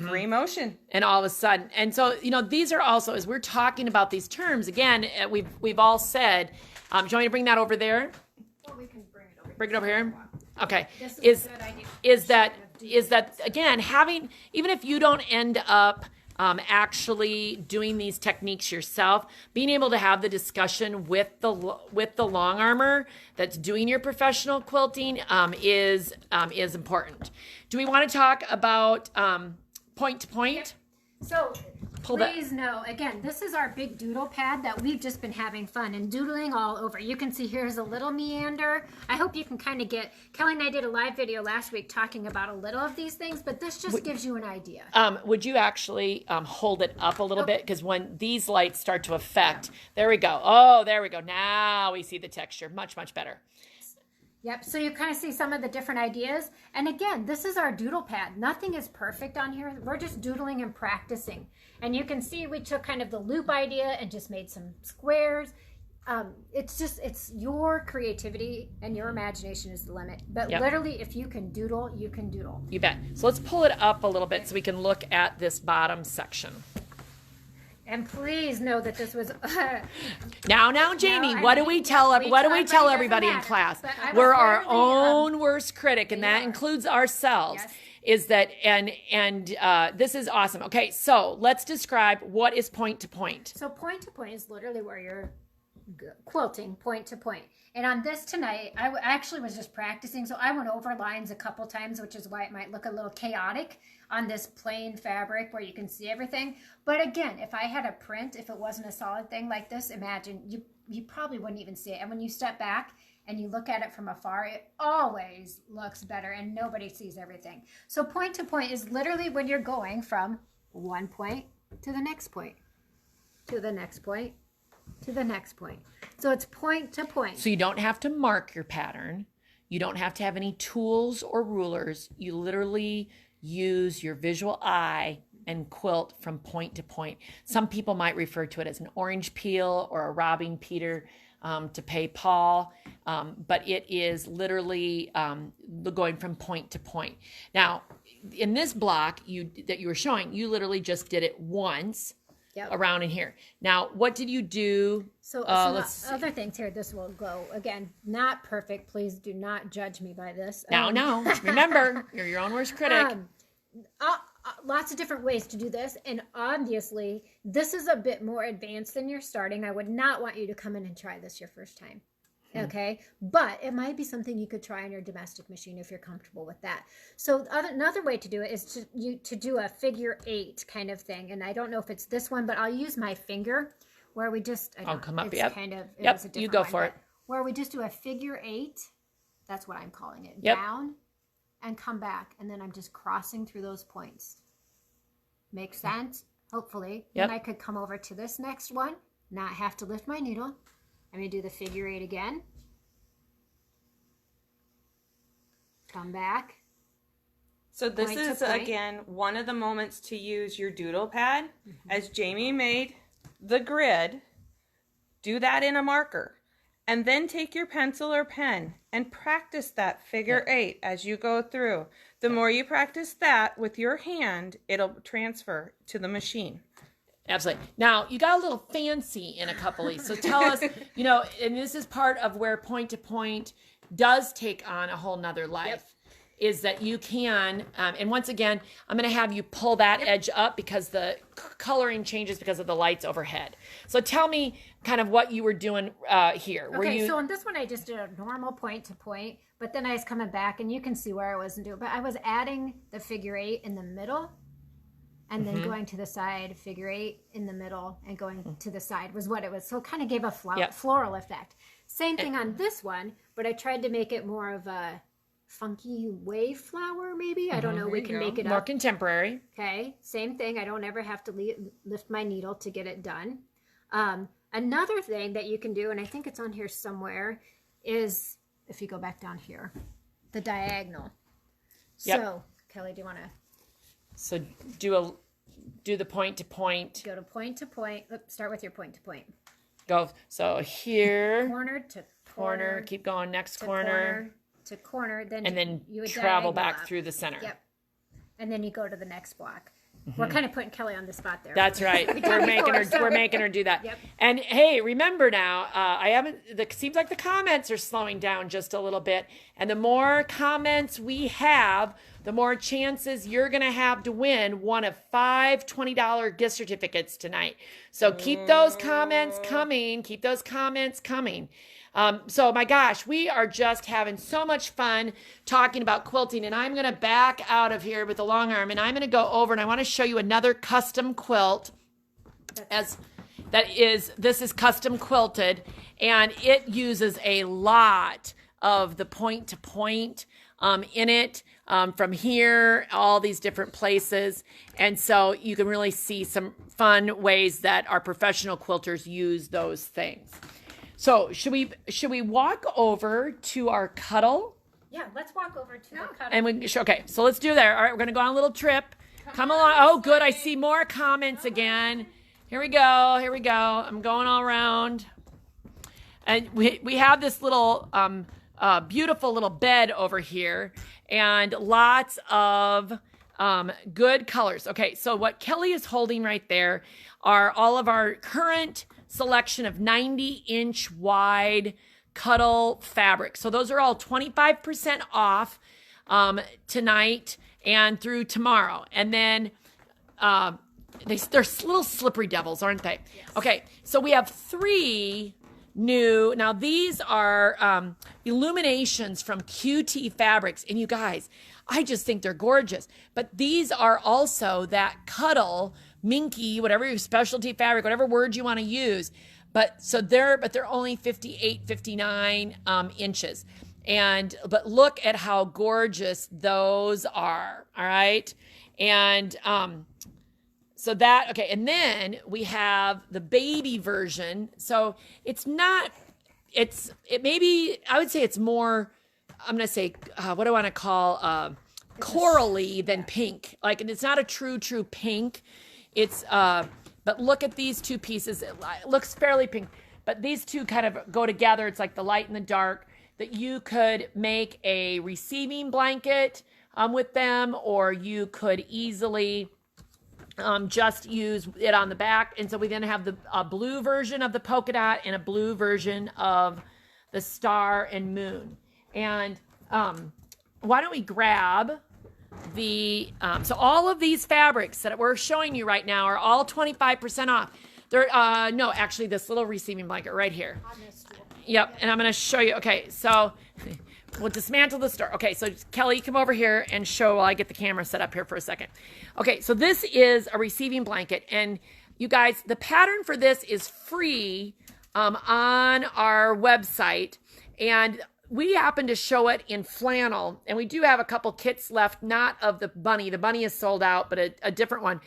free motion. And all of a sudden, and so, these are also, as we're talking about these terms, again, we've all said, do you want me to bring that over there? Well, we can bring it over. Bring it over here? Okay. This is a good idea. Is that, again, having, even if you don't end up actually doing these techniques yourself, being able to have the discussion with the long armor that's doing your professional quilting is important. Do we want to talk about point to point? So please know, again, this is our big doodle pad that we've just been having fun and doodling all over. You can see here's a little meander. I hope you can kind of get, Kelly and I did a live video last week talking about a little of these things, but this just gives you an idea. Would you actually hold it up a little bit? Because when these lights start to affect, there we go. Oh, there we go. Now we see the texture. Much, much better. Yep, so you kind of see some of the different ideas. And again, this is our doodle pad. Nothing is perfect on here. We're just doodling and practicing. And you can see we took kind of the loop idea and just made some squares. It's your creativity and your imagination is the limit. But literally, if you can doodle, you can doodle. You bet. So let's pull it up a little bit so we can look at this bottom section. And please know that this was. Now, Jamie, what do we tell everybody in class? We're our own worst critic, and that includes ourselves. Yes. Is that and this is awesome. Okay, so let's describe what is point to point. So point to point is literally where you're quilting point to point. And on this tonight, I actually was just practicing, so I went over lines a couple times, which is why it might look a little chaotic on this plain fabric where you can see everything. But again, if I had a print, if it wasn't a solid thing like this, imagine you probably wouldn't even see it. And when you step back and you look at it from afar, it always looks better and nobody sees everything. So point to point is literally when you're going from one point to the next point, to the next point, to the next point. So it's point to point. So you don't have to mark your pattern. You don't have to have any tools or rulers. You literally use your visual eye and quilt from point to point. Some people might refer to it as an orange peel or a robbing Peter to pay Paul, but it is literally going from point to point. Now, in this block that you were showing, you literally just did it once. Yep. Around in here. Now, what did you do? So other things here, this will go, again, not perfect. Please do not judge me by this. No. Remember, you're your own worst critic. lots of different ways to do this. And obviously, this is a bit more advanced than you're starting. I would not want you to come in and try this your first time. Okay, but it might be something you could try on your domestic machine if you're comfortable with that. So another way to do it is to do a figure 8 kind of thing. And I don't know if it's this one, but I'll use my finger where we just I'll come up. it's Yep. kind of it Yep. was a You different go one, for but it. where we just do a figure 8. That's what I'm calling it. Yep. Down and come back, and then I'm just crossing through those points. Makes sense? Hopefully. Yep. Then I could come over to this next one, not have to lift my needle. I'm going to do the figure 8 again. Come back. So this Point to is, point. again, one of the moments to use your doodle pad. As Jamie made the grid, do that in a marker. And then take your pencil or pen and practice that figure 8 as you go through. The more you practice that with your hand, it'll transfer to the machine. Absolutely. Now, you got a little fancy in a couple of these. So tell us, and this is part of where point to point does take on a whole nother life, is that you can, and once again, I'm going to have you pull that edge up because the coloring changes because of the lights overhead. So tell me kind of what you were doing here. Okay, so on this one, I just did a normal point to point, but then I was coming back, and you can see where I wasn't doing, but I was adding the figure 8 in the middle, and then going to the side, figure 8 in the middle, and going to the side was what it was. So it kind of gave a floral effect. Same thing on this one, but I tried to make it more of a funky wave flower, maybe. I don't know. We can make it more up. contemporary. Okay, same thing. I don't ever have to lift my needle to get it done. Another thing that you can do, and I think it's on here somewhere, is if you go back down here, the diagonal. Yep. So, Kelly, do you want to So do the point to point. go to point to point? Start with your point to point. Go. So here, Corner to corner, keep going, next to corner, to corner, then and then you would travel diagonal back up. through the center. Yep. And then you go to the next block. We're kind of putting Kelly on the spot there. That's right. We're making her do that. Yep. And hey, remember now, seems like the comments are slowing down just a little bit. And the more comments we have, the more chances you're going to have to win one of 5 $20 gift certificates tonight. So keep those comments coming. Keep those comments coming. So my gosh, we are just having so much fun talking about quilting, and I'm going to back out of here with the long arm, and I'm going to go over and I want to show you another custom quilt this is custom quilted, and it uses a lot of the point to point in it, from here, all these different places. And so you can really see some fun ways that our professional quilters use those things. So should we walk over to our cuddle? Yeah, let's walk over to the cuddle. And okay, so let's do that. All right, we're gonna go on a little trip. Come along. Oh, good. I see more comments again. Here we go. I'm going all around. And we have this little beautiful little bed over here, and lots of good colors. Okay, so what Kelly is holding right there are all of our current selection of 90-inch wide cuddle fabric. So those are all 25% off tonight and through tomorrow. And then they're little slippery devils, aren't they? Yes. Okay, so we have 3 new. Now these are illuminations from QT Fabrics, and you guys, I just think they're gorgeous. But these are also that cuddle, minky, whatever your specialty fabric, whatever word you want to use. But they're only 58, 59 inches. But look at how gorgeous those are. All right. And so that, okay. And then we have the baby version. So I would say it's more, I'm going to say, what do I want to call, corally than pink. Like, and it's not a true pink. It's, but look at these 2 pieces. It looks fairly pink, but these 2 kind of go together. It's like the light and the dark, that you could make a receiving blanket with them, or you could easily just use it on the back. And so we then have a blue version of the polka dot and a blue version of the star and moon. And why don't we grab so all of these fabrics that we're showing you right now are all 25% off. They're no, actually this little receiving blanket right here. Yep, and I'm going to show you. Okay, so we'll dismantle the store. Okay, so Kelly, come over here and show while I get the camera set up here for a second. Okay, so this is a receiving blanket, and you guys, the pattern for this is free on our website, and we happen to show it in flannel, and we do have a couple kits left, not of the bunny. The bunny is sold out, but a different one.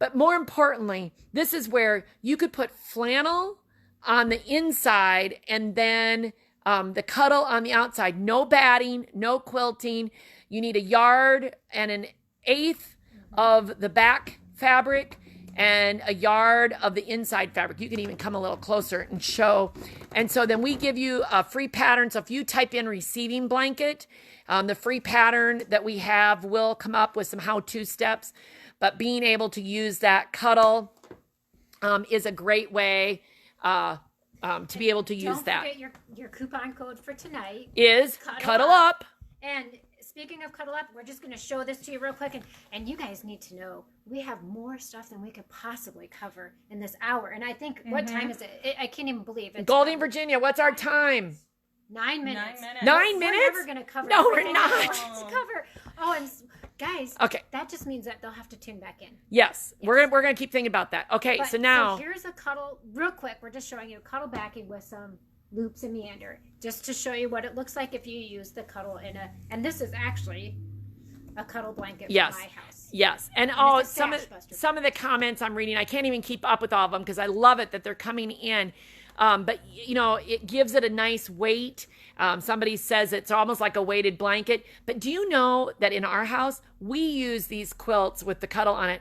But more importantly, this is where you could put flannel on the inside and then the cuddle on the outside. No batting, no quilting. You need 1 yard and 1/8 of the back fabric and 1 yard of the inside fabric. You can even come a little closer and show. And so then we give you a free pattern. So if you type in receiving blanket, the free pattern that we have will come up with some how-to steps. But being able to use that cuddle is a great way to be able to use that. Don't forget your coupon code for tonight is cuddle up. And speaking of cuddle up, we're just going to show this to you real quick. And you guys need to know, we have more stuff than we could possibly cover in this hour. And I think, what time is it? I can't even believe it. Golding, Virginia, what's our time? 9 minutes. 9 minutes. 9 minutes? We're never going to cover No, we're everything not. we want to cover. Oh, and guys, Okay. that just means that they'll have to tune back in. Yes. We're gonna keep thinking about that. Okay, But, so now here's a cuddle, real quick. We're just showing you a cuddle backing with some loops and meander, just to show you what it looks like if you use the cuddle and this is actually a cuddle blanket Yes. for my house. yes, and it's a some stash buster. of the comments I'm reading, I can't even keep up with all of them because I love it that they're coming in. But you know, it gives it a nice weight. Somebody says it's almost like a weighted blanket. But do you know that in our house, we use these quilts with the cuddle on it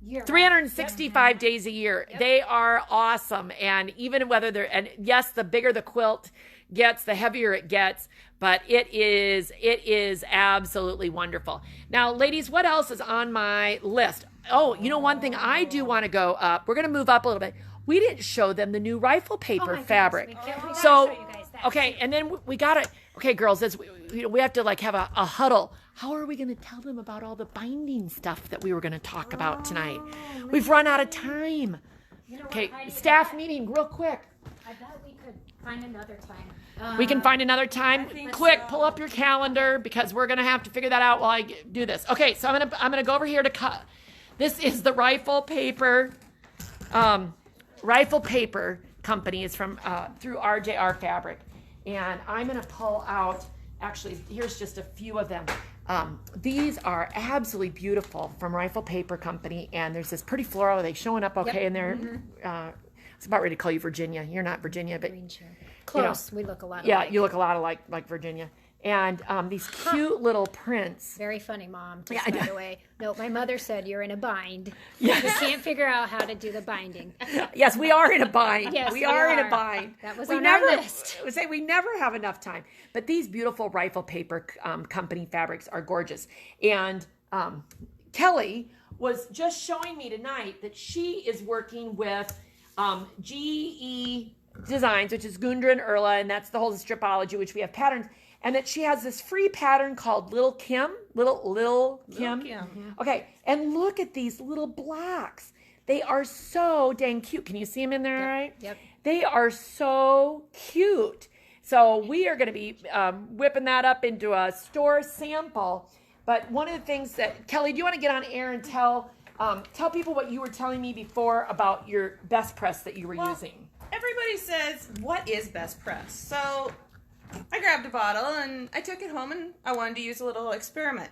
You're right. 365 days a year. Yep. They are awesome. And even whether they're, and yes, the bigger the quilt gets, the heavier it gets, but it is absolutely wonderful. Now, ladies, what else is on my list? Oh, you know, one thing I do want to go up. We're going to move up a little bit. We didn't show them the new rifle paper Oh my goodness, fabric. we gotta So, show you guys that. okay, and then we got to, okay, girls, as we have to like have a huddle. How are we going to tell them about all the binding stuff that we were going to talk about tonight? We've run out of time. You know what, Okay, Heidi, staff meeting real quick. I bet we could find another time. We can find another time. think Quick, so. pull up your calendar because we're gonna have to figure that out while I do this. Okay, so I'm gonna go over here to cut. This is the rifle paper. Rifle paper company is from through RJR Fabric, and I'm gonna pull out. Actually, here's just a few of them. These are absolutely beautiful from Rifle Paper Company, and there's this pretty floral. Are they showing up okay in there? I was about ready to call you Virginia. You're not Virginia, but Green shirt. Close. We look a lot yeah, alike. you look a lot like Virginia. And these cute little prints. Very funny, Mom. Just Yeah, I by know. the way. No, my mother said you're in a bind. Yes. You can't figure out how to do the binding. Yes, we are in a bind. Yes, we are in a are. bind. That was we on never, our list. I would say we never have enough time. But these beautiful Rifle Paper Company fabrics are gorgeous. And Kelly was just showing me tonight that she is working with GE Designs, which is Gundra and Erla, and that's the whole stripology, which we have patterns. And that she has this free pattern called Little Kim. Little Kim. Okay, and look at these little blocks. They are so dang cute. Can you see them in there, all right? Yep. They are so cute. So we are going to be whipping that up into a store sample. But one of the things that, Kelly, do you want to get on air and tell people what you were telling me before about your best press that you were using? Everybody says, what is best press? So I grabbed a bottle and I took it home and I wanted to use a little experiment.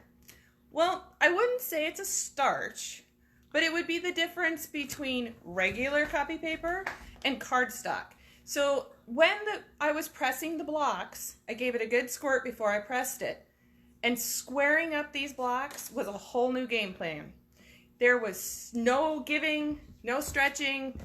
Well, I wouldn't say it's a starch, but it would be the difference between regular copy paper and cardstock. So when I was pressing the blocks, I gave it a good squirt before I pressed it. And squaring up these blocks was a whole new game plan. There was no giving, no stretching,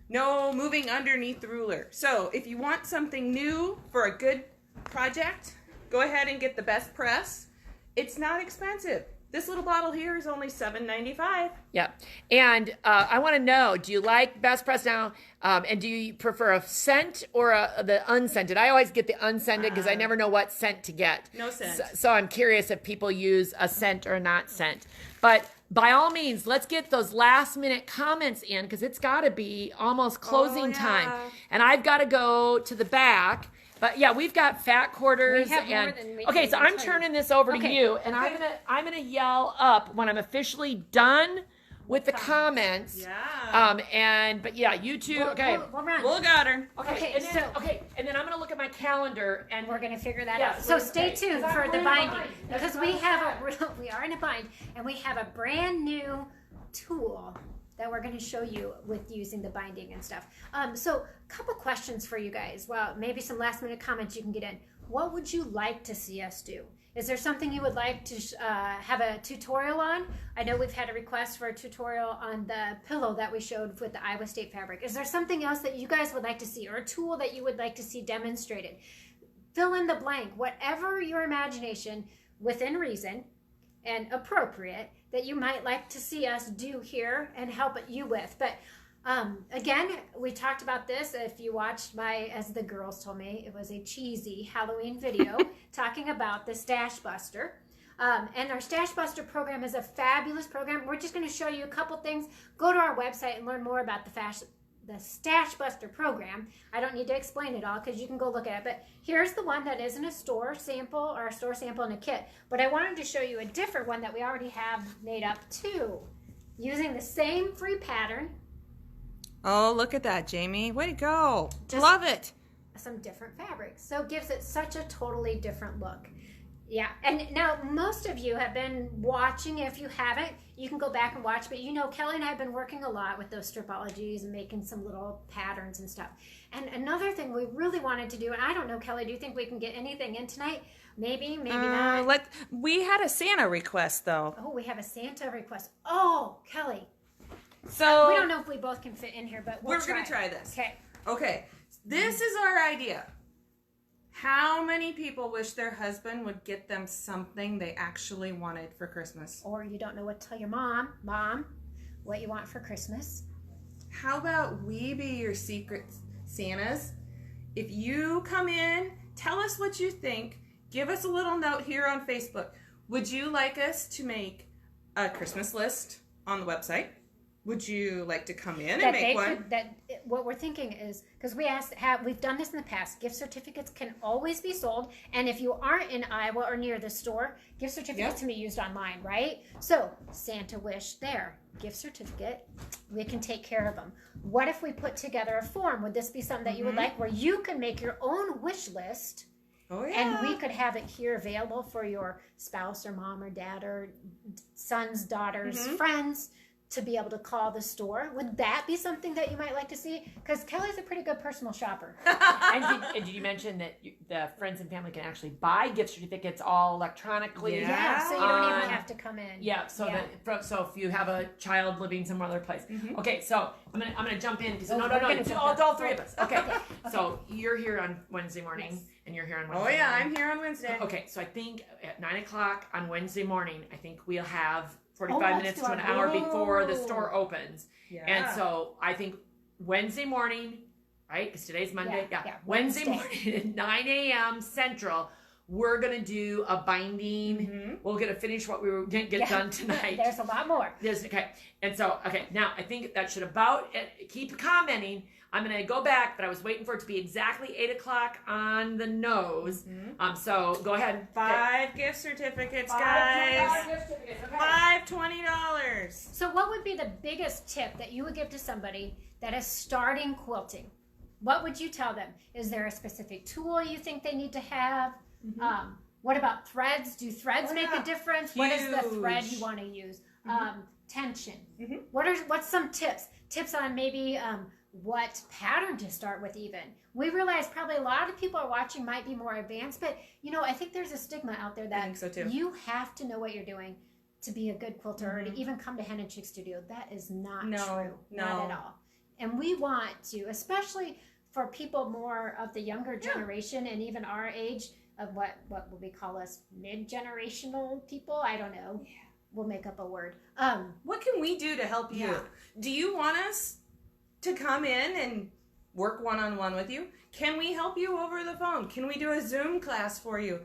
no moving underneath the ruler. So if you want something new for a good project, go ahead and get the best press. It's not expensive. This little bottle here is only $7.95. Yeah. And I want to know, do you like Best Press now? And do you prefer a scent or the unscented? I always get the unscented because I never know what scent to get. No scent. So I'm curious if people use a scent or not scent. But by all means, let's get those last minute comments in because it's got to be almost closing time. And I've got to go to the back. But yeah, we've got fat quarters. We have more than we okay, can so I'm tell turning this over to Okay. you, and I'm gonna yell up when I'm officially done with the comments. Yeah. But yeah, you two. Okay. We'll run. We'll got her. Okay. And then I'm gonna look at my calendar, and We're gonna figure that Yeah, out. So okay. stay tuned 'Cause for I'm the really binding behind. because we are in a bind and we have a brand new tool that we're going to show you with using the binding and stuff. So a couple questions for you guys. Well, maybe some last minute comments you can get in. What would you like to see us do? Is there something you would like to have a tutorial on? I know we've had a request for a tutorial on the pillow that we showed with the Iowa State fabric. Is there something else that you guys would like to see or a tool that you would like to see demonstrated? Fill in the blank, whatever your imagination within reason and appropriate that you might like to see us do here and help you with. But again, we talked about this. If you watched as the girls told me, it was a cheesy Halloween video talking about the Stash Buster. And our Stash Buster program is a fabulous program. We're just going to show you a couple things. Go to our website and learn more about the Stash Buster program. I don't need to explain it all because you can go look at it. But here's the one that isn't a store sample or a store sample in a kit. But I wanted to show you a different one that we already have made up too, using the same free pattern. Oh, look at that, Jamie. Way to go. Just- Love it. Some different fabrics. So it gives it such a totally different look. Yeah, and now most of you have been watching. If you haven't, you can go back and watch. But you know, Kelly and I have been working a lot with those stripologies and making some little patterns and stuff. And another thing we really wanted to do, and I don't know, Kelly, do you think we can get anything in tonight? Maybe not. We had a Santa request, though. Oh, we have a Santa request. Oh, Kelly. So We don't know if we both can fit in here, but we're going to try this. Okay. Okay. This is our idea. How many people wish their husband would get them something they actually wanted for Christmas? Or you don't know what to tell your mom, what you want for Christmas. How about we be your secret Santas? If you come in, tell us what you think. Give us a little note here on Facebook. Would you like us to make a Christmas list on the website? Would you like to come in and make one? What we're thinking is, because we've done this in the past, gift certificates can always be sold, and if you aren't in Iowa or near the store, gift certificates can be used online, right? So Santa wish there, gift certificate, we can take care of them. What if we put together a form? Would this be something that you would like, where you can make your own wish list? Oh, yeah. And we could have it here available for your spouse or mom or dad or sons, daughters, friends to be able to call the store. Would that be something that you might like to see? Because Kelly's a pretty good personal shopper. and did you mention that the friends and family can actually buy gift certificates all electronically? Yeah, so you don't even have to come in. Yeah, so so if you have a child living somewhere other place. Okay, so I'm gonna jump in because all three of us. Okay. So you're here on Wednesday morning and you're here on Wednesday. Oh yeah, morning. I'm here on Wednesday. Okay, so I think at 9:00 on Wednesday morning, I think we'll have 45 minutes to an let's hour do it. before the store opens. Yeah. And so I think Wednesday morning, right? Because today's Monday. Yeah, Wednesday Wednesday. morning at 9 a.m. Central, we're going to do a binding. We're going to finish what we were going to get done tonight. There's a lot more. Okay. And so, now I think that should about keep commenting. I'm going to go back, but I was waiting for it to be exactly 8:00 on the nose. So go ahead. 5 gift certificates, guys. $5 $20. So what would be the biggest tip that you would give to somebody that is starting quilting? What would you tell them? Is there a specific tool you think they need to have? What about threads? Do threads make a difference? What is the thread you want to use? Tension. What's some tips? Tips on maybe what pattern to start with even. We realize probably a lot of people are watching might be more advanced, but I think there's a stigma out there that I think so too. You have to know what you're doing to be a good quilter or to even come to Hen and Chick Studio. That is not true. Not at all. And we want to, especially for people more of the younger generation and even our age of what would we call us mid-generational people? I don't know. we'll make up a word. What can we do to help you? Yeah. Do you want us to come in and work one-on-one with you? Can we help you over the phone? Can we do a Zoom class for you?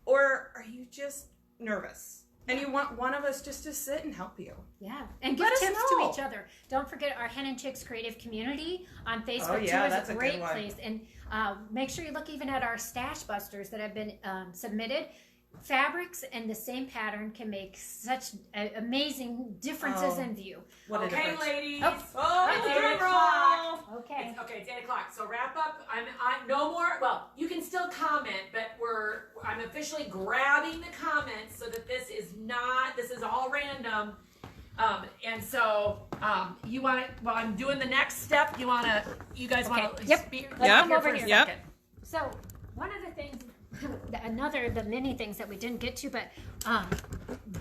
Or are you just nervous and you want one of us just to sit and help you? Yeah, and give Let us tips know. to each other. Don't forget our Hen and Chicks Creative Community on Facebook Oh, yeah, too that's is a a great good one. place. And make sure you look even at our stash busters that have been submitted. Fabrics and the same pattern can make such amazing differences in view. What a Okay, difference. ladies. Oh, It's drum 8 roll. o'clock. Okay. It's 8 o'clock. So wrap up. I'm no more. Well, you can still comment, but I'm officially grabbing the comments so that this is all random. And so you want. Well, I'm doing the next step. You guys want to? Yep. Let's Yep. come over Over here. here. Second. So one of the things, the many things that we didn't get to, but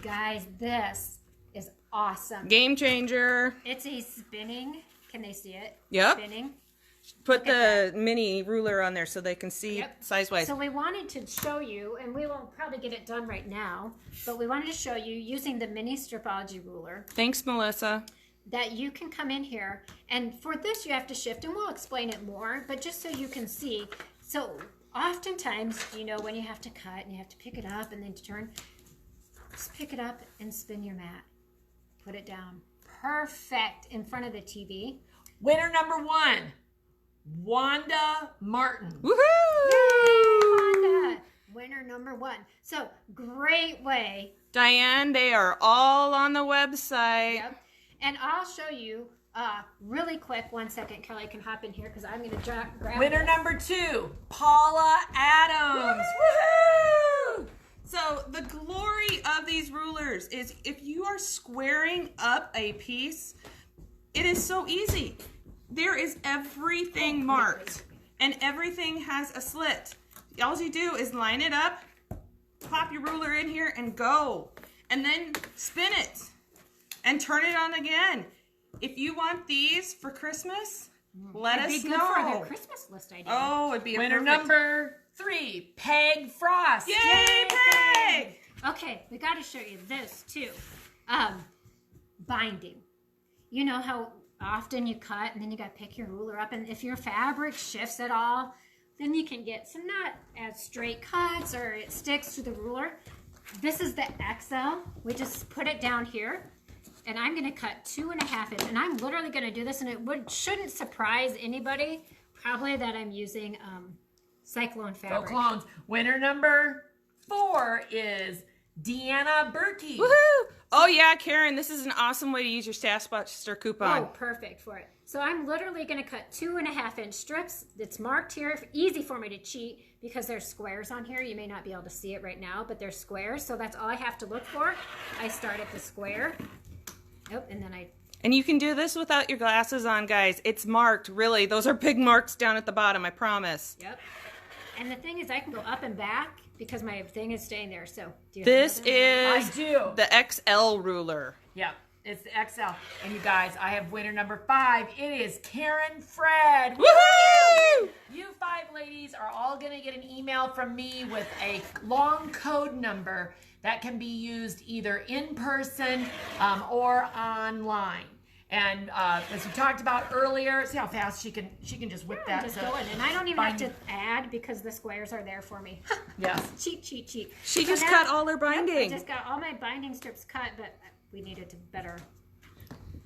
guys, this is awesome. Game changer. It's a spinning. Can they see it? Yep. Spinning. Put Look at the mini ruler on there so they can see Yep. size-wise. So we wanted to show you, and we will probably get it done right now, but we wanted to show you using the mini stripology ruler Thanks, Melissa. that you can come in here, and for this you have to shift, and we'll explain it more, but just so you can see. So oftentimes, when you have to cut and you have to pick it up and then turn, just pick it up and spin your mat. Put it down. Perfect in front of the TV. Winner number 1, Wanda Martin. Woohoo! Wanda, winner number 1. So great way. Diane, they are all on the website. Yep. And I'll show you really quick. 1 second. Kelly can hop in here because I'm going to grab Winner this. number 2, Paula Adams. Woohoo! So the glory of these rulers is if you are squaring up a piece, it is so easy. There is everything marked and everything has a slit. All you do is line it up, pop your ruler in here and go. And then spin it and turn it on again. If you want these for Christmas, let It'd us be good know. for their Christmas list idea. Oh, it'd be a Winner perfect- number 3, Peg Frost. Yay, Peg! Okay, we got to show you this too. Binding. You know how often you cut and then you got to pick your ruler up, and if your fabric shifts at all, then you can get some not as straight cuts or it sticks to the ruler. This is the XL. We just put it down here, and I'm going to cut 2.5 inches, and I'm literally going to do this, and it shouldn't surprise anybody probably that I'm using Cyclone Go fabric. Clones. Winner number 4 is Deanna Berkey. Woohoo! Oh yeah, Karen, this is an awesome way to use your Stash Buster coupon. Oh, perfect for it. So I'm literally going to cut 2.5 inch strips. It's marked here. Easy for me to cheat because there's squares on here. You may not be able to see it right now, but there's squares. So that's all I have to look for. I start at the square. Oh, and then And you can do this without your glasses on, guys. It's marked, really. Those are big marks down at the bottom, I promise. Yep. And the thing is, I can go up and back because my thing is staying there. So do you This have nothing? is I do. the XL ruler. Yeah, it's the XL. And you guys, I have winner number 5. It is Karen Fred. Woohoo! You 5 ladies are all going to get an email from me with a long code number that can be used either in person or online. And as we talked about earlier, see how fast she can just whip that. Just So- go in. And I don't even have bind- to add because the squares are there for me. Yes. Cheat. She So just now- cut all her Yep, I binding. just got all my binding strips cut, but we needed to better.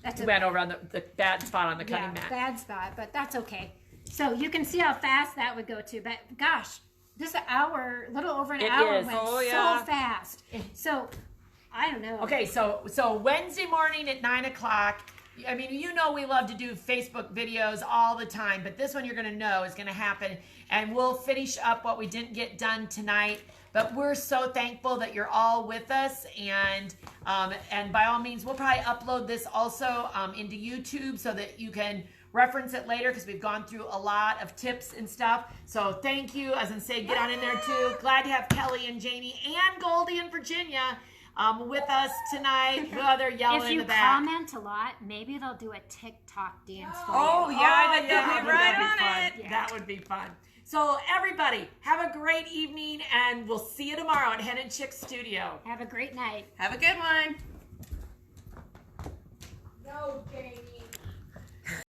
That's We went over on the bad spot on the cutting yeah, mat. bad spot, but that's okay. So you can see how fast that would go to. But gosh, this hour, a little over an It hour is. went Oh, yeah. so fast. So I don't know. Okay, so Wednesday morning at 9 o'clock. I mean, you know we love to do Facebook videos all the time, but this one you're going to know is going to happen, and we'll finish up what we didn't get done tonight. But we're so thankful that you're all with us, and by all means, we'll probably upload this also into YouTube so that you can reference it later because we've gone through a lot of tips and stuff. So thank you. As I say, get on in there too. Glad to have Kelly and Jamie and Goldie in Virginia with us tonight. Oh, they're yelling If in you the back. comment a lot, maybe they'll do a TikTok dance for Oh, you. yeah, Oh, yeah, be right fun. on it. Yeah. That would be fun. So everybody, have a great evening, and we'll see you tomorrow at Hen and Chick Studio. Have a great night. Have a good one.